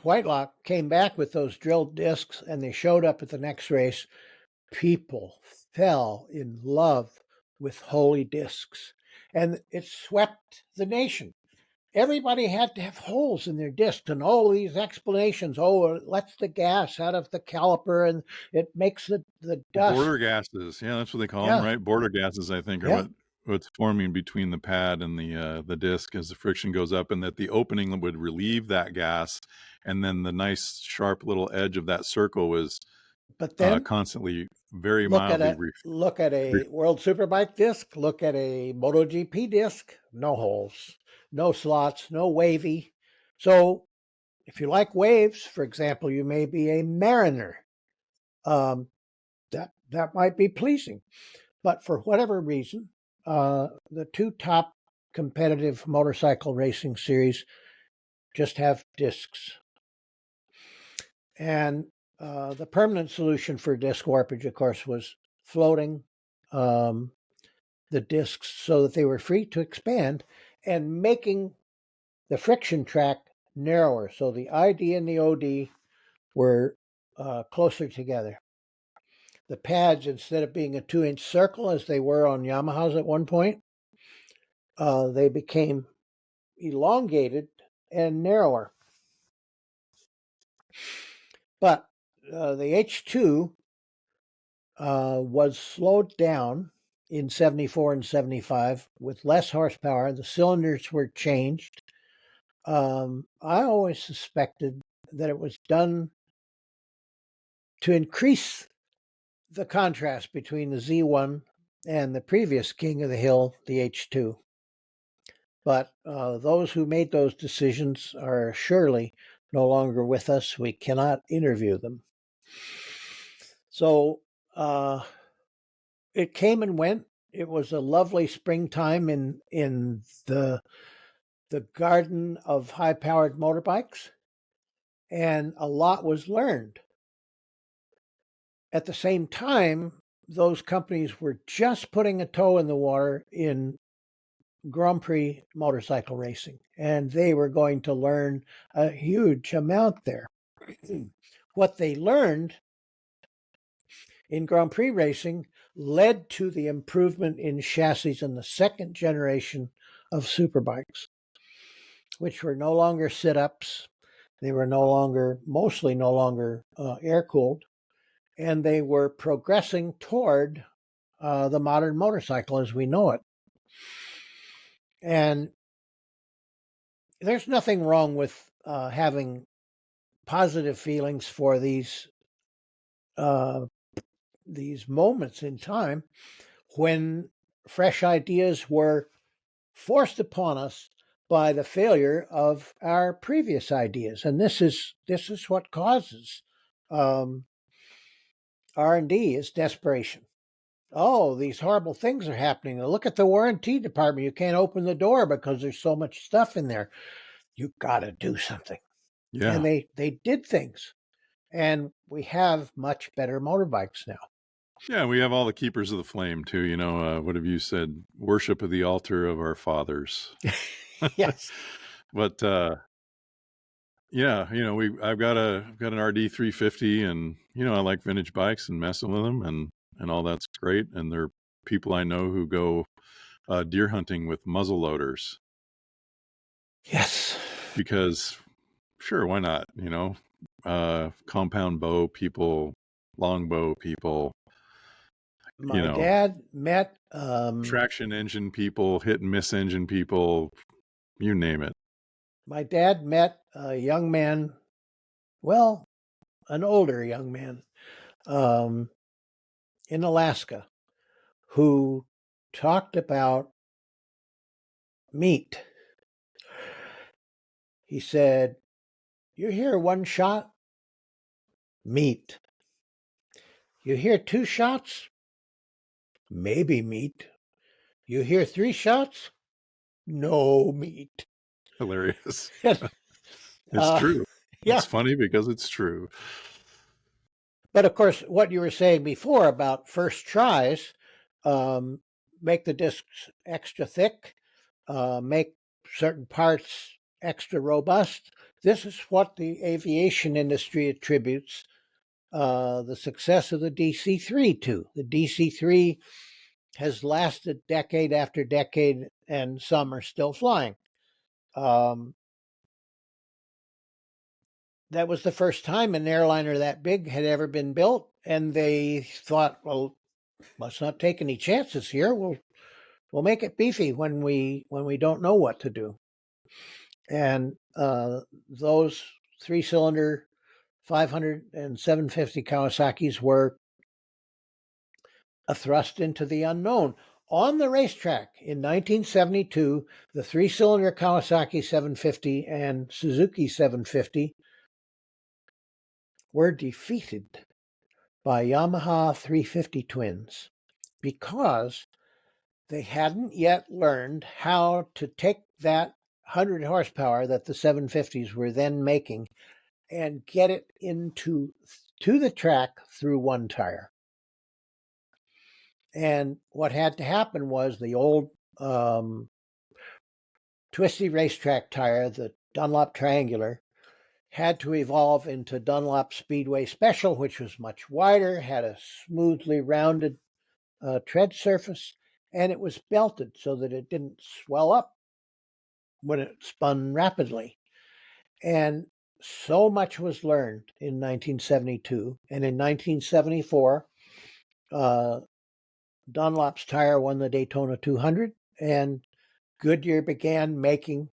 Whitelock came back with those drilled discs and they showed up at the next race, people fell in love with Holy discs, and it swept the nation. everybody had to have holes in their disc, and all these explanations. Oh, it lets the gas out of the caliper and it makes the dust. Border gases. Yeah, that's what they call them, Yeah, right? Border gases, I think, are yeah. what's forming between the pad and the disc as the friction goes up, and that the opening would relieve that gas, and then the nice sharp little edge of that circle was But then constantly very look at mildly a look at a World Superbike disc. Look at a MotoGP disc. No holes, no slots, no wavy. So if you like waves, for example, you may be a mariner. Um, that might be pleasing. But for whatever reason, the two top competitive motorcycle racing series just have discs. And the permanent solution for disc warpage, of course, was floating the discs so that they were free to expand and making the friction track narrower. So the ID and the OD were closer together. The pads, instead of being a 2-inch circle as they were on Yamahas at one point, they became elongated and narrower. But the H2 was slowed down in 74 and 75 with less horsepower. The cylinders were changed. I always suspected that it was done to increase the contrast between the Z1 and the previous king of the hill, the H2. But those who made those decisions are surely no longer with us. We cannot interview them. So it came and went. It was a lovely springtime in the garden of high-powered motorbikes, and a lot was learned. At the same time, those companies were just putting a toe in the water in Grand Prix motorcycle racing, and they were going to learn a huge amount there. What they learned in Grand Prix racing led to the improvement in chassis in the second generation of Superbikes, which were no longer sit-ups. They were mostly no longer air-cooled, and they were progressing toward the modern motorcycle as we know it. And there's nothing wrong with having positive feelings for these moments in time when fresh ideas were forced upon us by the failure of our previous ideas, and this is what causes R&D is desperation. Oh, these horrible things are happening. Look at the warranty department. You can't open the door because there's so much stuff in there. You got to do something. Yeah. And they did things. And we have much better motorbikes now. Yeah, we have all the keepers of the flame too. What have you said? Worship of the altar of our fathers. Yes. But yeah, I've got an RD 350, and I like vintage bikes and messing with them, and all that's great. And there are people I know who go deer hunting with muzzle loaders. Yes. Because sure, why not? Compound bow people, longbow people. My dad met traction engine people, hit and miss engine people, you name it. My dad met a young man, well, an older young man, in Alaska who talked about meat. He said, "You hear one shot? Meat. You hear 2 shots? Maybe meat. You hear 3 shots? No meat." Hilarious. It's true. Yeah. It's funny because it's true. But of course, what you were saying before about first tries, make the discs extra thick, make certain parts extra robust. This is what the aviation industry attributes the success of the DC-3 to. The DC-3 has lasted decade after decade, and some are still flying. Um, that was the first time an airliner that big had ever been built, and they thought, well, let's not take any chances here. We'll make it beefy when we don't know what to do. And those 3-cylinder 500 and 750 Kawasaki's were a thrust into the unknown. On the racetrack in 1972, the 3-cylinder Kawasaki 750 and Suzuki 750 were defeated by Yamaha 350 twins because they hadn't yet learned how to take that 100 horsepower that the 750s were then making and get it to the track through one tire. And what had to happen was the old twisty racetrack tire, the Dunlop Triangular, had to evolve into Dunlop Speedway Special, which was much wider, had a smoothly rounded tread surface, and it was belted so that it didn't swell up when it spun rapidly. And so much was learned in 1972. And in 1974, Dunlop's tire won the Daytona 200, and Goodyear began making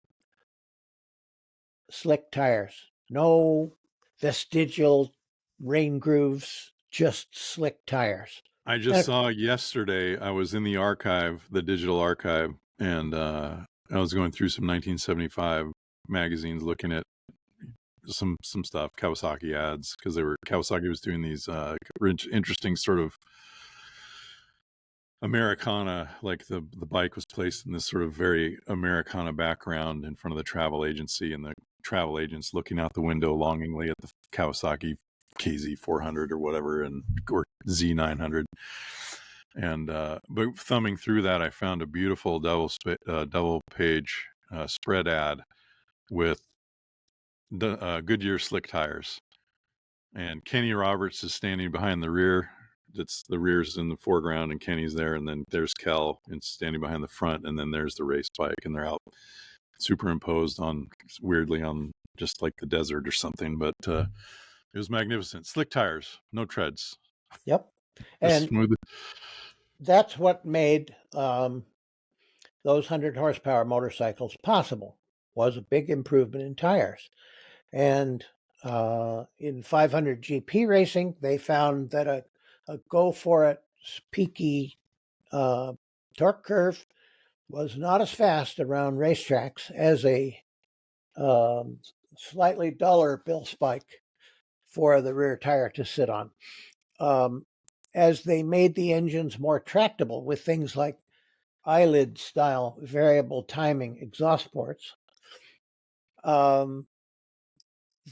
slick tires. No vestigial rain grooves, just slick tires. I just saw yesterday, I was in the archive, the digital archive, and I was going through some 1975 magazines looking at some stuff, Kawasaki ads, because Kawasaki was doing these interesting sort of Americana, like the bike was placed in this sort of very Americana background in front of the travel agency, and the travel agents looking out the window longingly at the Kawasaki KZ400 or whatever, or Z900. And but thumbing through that, I found a beautiful double page spread ad with Goodyear slick tires, and Kenny Roberts is standing behind the rear. The rear's in the foreground and Kenny's there, and then there's Kel and standing behind the front, and then there's the race bike, and they're out superimposed weirdly on just like the desert or something. But it was magnificent. Slick tires, no treads. Yep. And smooth. That's what made those 100 horsepower motorcycles possible, was a big improvement in tires. And in 500 GP racing, they found that a go for it peaky torque curve was not as fast around racetracks as a slightly duller bill spike for the rear tire to sit on. As they made the engines more tractable with things like eyelid style variable timing exhaust ports,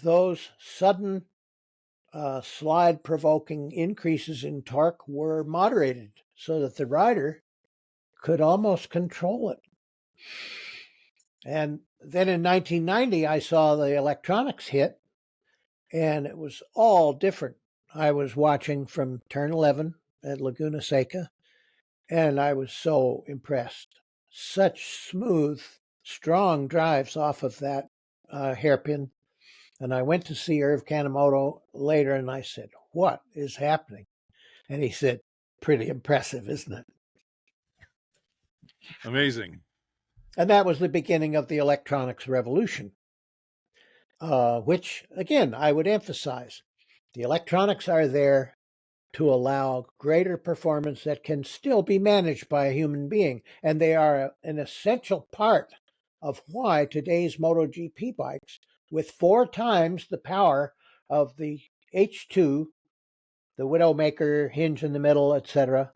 those sudden slide provoking increases in torque were moderated so that the rider could almost control it. And then in 1990, I saw the electronics hit, and it was all different. I was watching from turn 11 at Laguna Seca, and I was so impressed. Such smooth, strong drives off of that hairpin. And I went to see Irv Kanemoto later, and I said, "What is happening?" And he said, "Pretty impressive, isn't it?" Amazing. And that was the beginning of the electronics revolution, which, again, I would emphasize. The electronics are there to allow greater performance that can still be managed by a human being. And they are an essential part of why today's MotoGP bikes, with 4 times the power of the H2, the Widowmaker, hinge in the middle, etc.,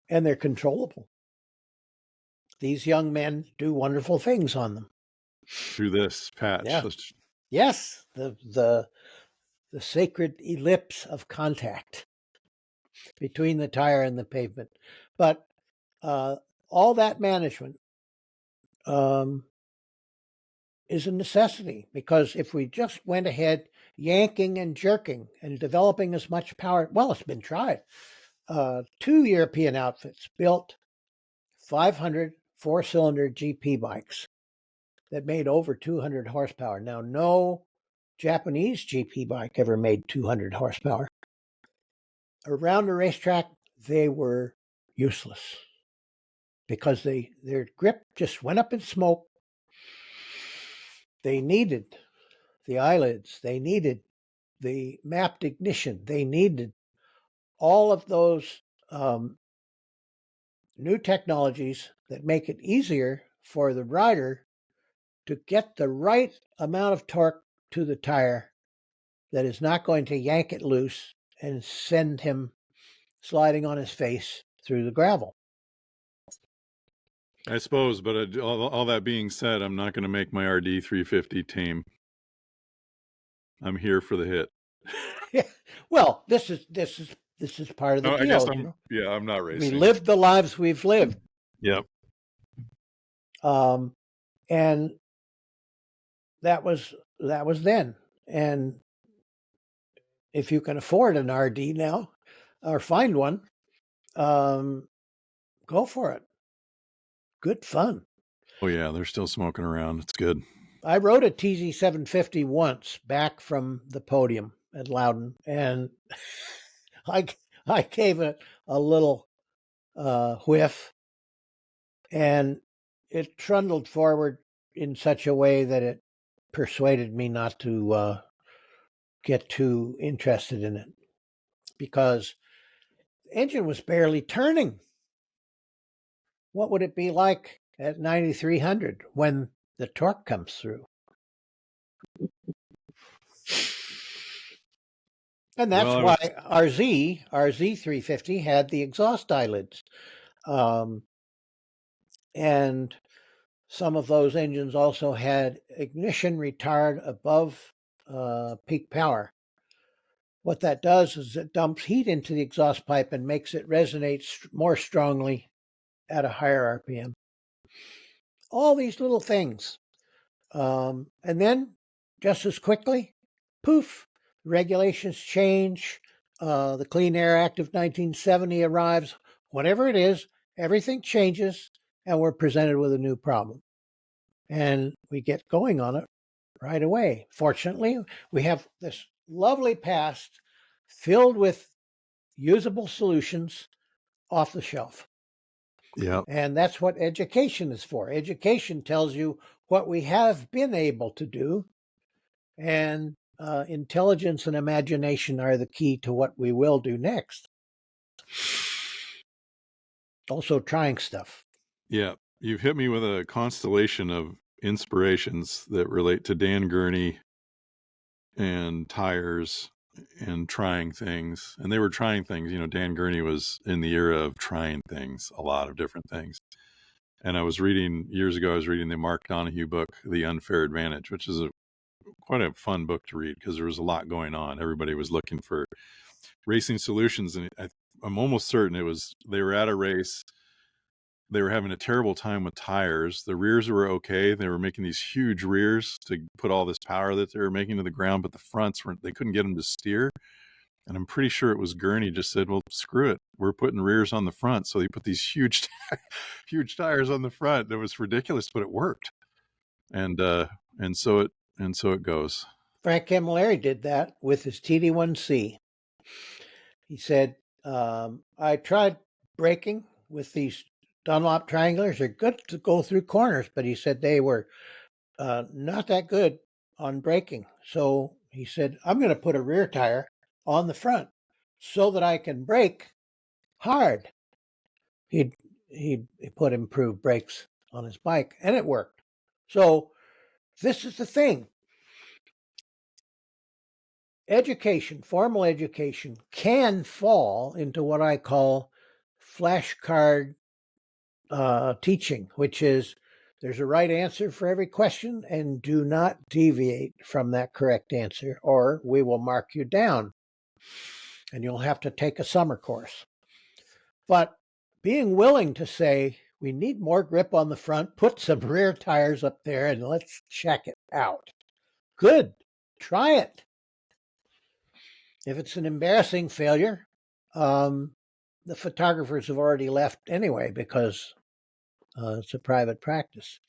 and they're controllable. These young men do wonderful things on them. Through this patch. Yeah. Yes, the sacred ellipse of contact between the tire and the pavement. But all that management is a necessity, because if we just went ahead yanking and jerking and developing as much power, well, it's been tried. 2 European outfits built 500 4-cylinder GP bikes that made over 200 horsepower. Now, no Japanese GP bike ever made 200 horsepower. Around the racetrack, they were useless because their grip just went up in smoke. They needed the eyelids. They needed the mapped ignition. They needed all of those new technologies that make it easier for the rider to get the right amount of torque to the tire that is not going to yank it loose and send him sliding on his face through the gravel. I suppose, but all that being said, I'm not going to make my RD 350 tame. I'm here for the hit. Yeah. Well, this is part of the No, I deal. guess I'm not racing. We lived the lives we've lived. Yep. And that was then. And if you can afford an RD now or find one, go for it. Good fun. Oh yeah, they're still smoking around. It's good. I rode a TZ750 once back from the podium at Loudon, and I gave it a little whiff, and it trundled forward in such a way that it persuaded me not to get too interested in it, because the engine was barely turning. What would it be like at 9,300 when the torque comes through? And that's why our Z350 had the exhaust eyelids. And some of those engines also had ignition retard above peak power. What that does is it dumps heat into the exhaust pipe and makes it resonate more strongly at a higher RPM. All these little things. And then, just as quickly, poof, regulations change. The Clean Air Act of 1970 arrives. Whatever it is, everything changes, and we're presented with a new problem. And we get going on it right away. Fortunately, we have this lovely past filled with usable solutions off the shelf. Yeah. And that's what education is for. Education tells you what we have been able to do, and intelligence and imagination are the key to what we will do next. Also trying stuff. Yeah. You've hit me with a constellation of inspirations that relate to Dan Gurney and tires and trying things. And they were trying things. You know, Dan Gurney was in the era of trying things, a lot of different things. And years ago, I was reading the Mark Donahue book, The Unfair Advantage, which is quite a fun book to read because there was a lot going on. Everybody was looking for racing solutions. And I'm almost certain they were at a race. They were having a terrible time with tires. The rears were okay. They were making these huge rears to put all this power that they were making to the ground, but the fronts they couldn't get them to steer. And I'm pretty sure it was Gurney just said, well, screw it. We're putting rears on the front. So they put these huge tires on the front. It was ridiculous, but it worked. And so it goes. Frank Camilleri did that with his TD1C. He said, I tried braking with these Dunlop triangulars. They're good to go through corners, but he said they were not that good on braking. So he said, I'm going to put a rear tire on the front so that I can brake hard. He put improved brakes on his bike, and it worked. So this is the thing. Education, formal education, can fall into what I call flashcard teaching, which is there's a right answer for every question, and do not deviate from that correct answer, or we will mark you down, and you'll have to take a summer course. But being willing to say, we need more grip on the front, put some rear tires up there, and let's check it out. Good. Try it. If it's an embarrassing failure, the photographers have already left anyway, because It's a private practice.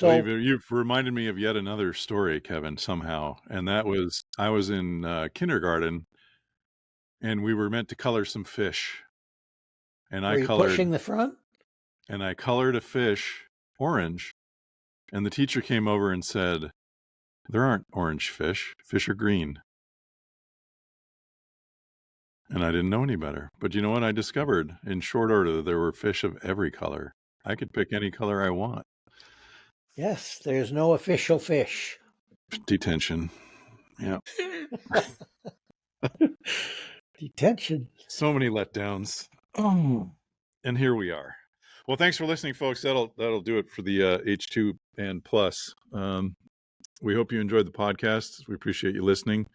Well, So you've reminded me of yet another story, Kevin, somehow. And that was, I was in kindergarten and we were meant to color some fish. And were you pushing the front? I colored a fish orange. And the teacher came over and said, "There aren't orange fish. Fish are green." And I didn't know any better. But you know what? I discovered in short order that there were fish of every color. I could pick any color I want. Yes, there's no official fish. Detention. Yeah. Detention. So many letdowns. Oh. And here we are. Well, thanks for listening, folks. That'll do it for the H2 and Plus. We hope you enjoyed the podcast. We appreciate you listening.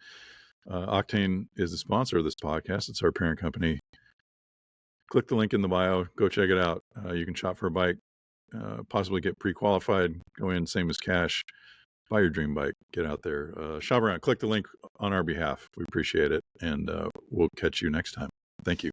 Octane is the sponsor of this podcast. It's our parent company. Click the link in the bio. Go check it out. You can shop for a bike, possibly get pre-qualified, go in, same as cash, buy your dream bike, get out there, shop around. Click the link on our behalf. We appreciate it, and we'll catch you next time. Thank you.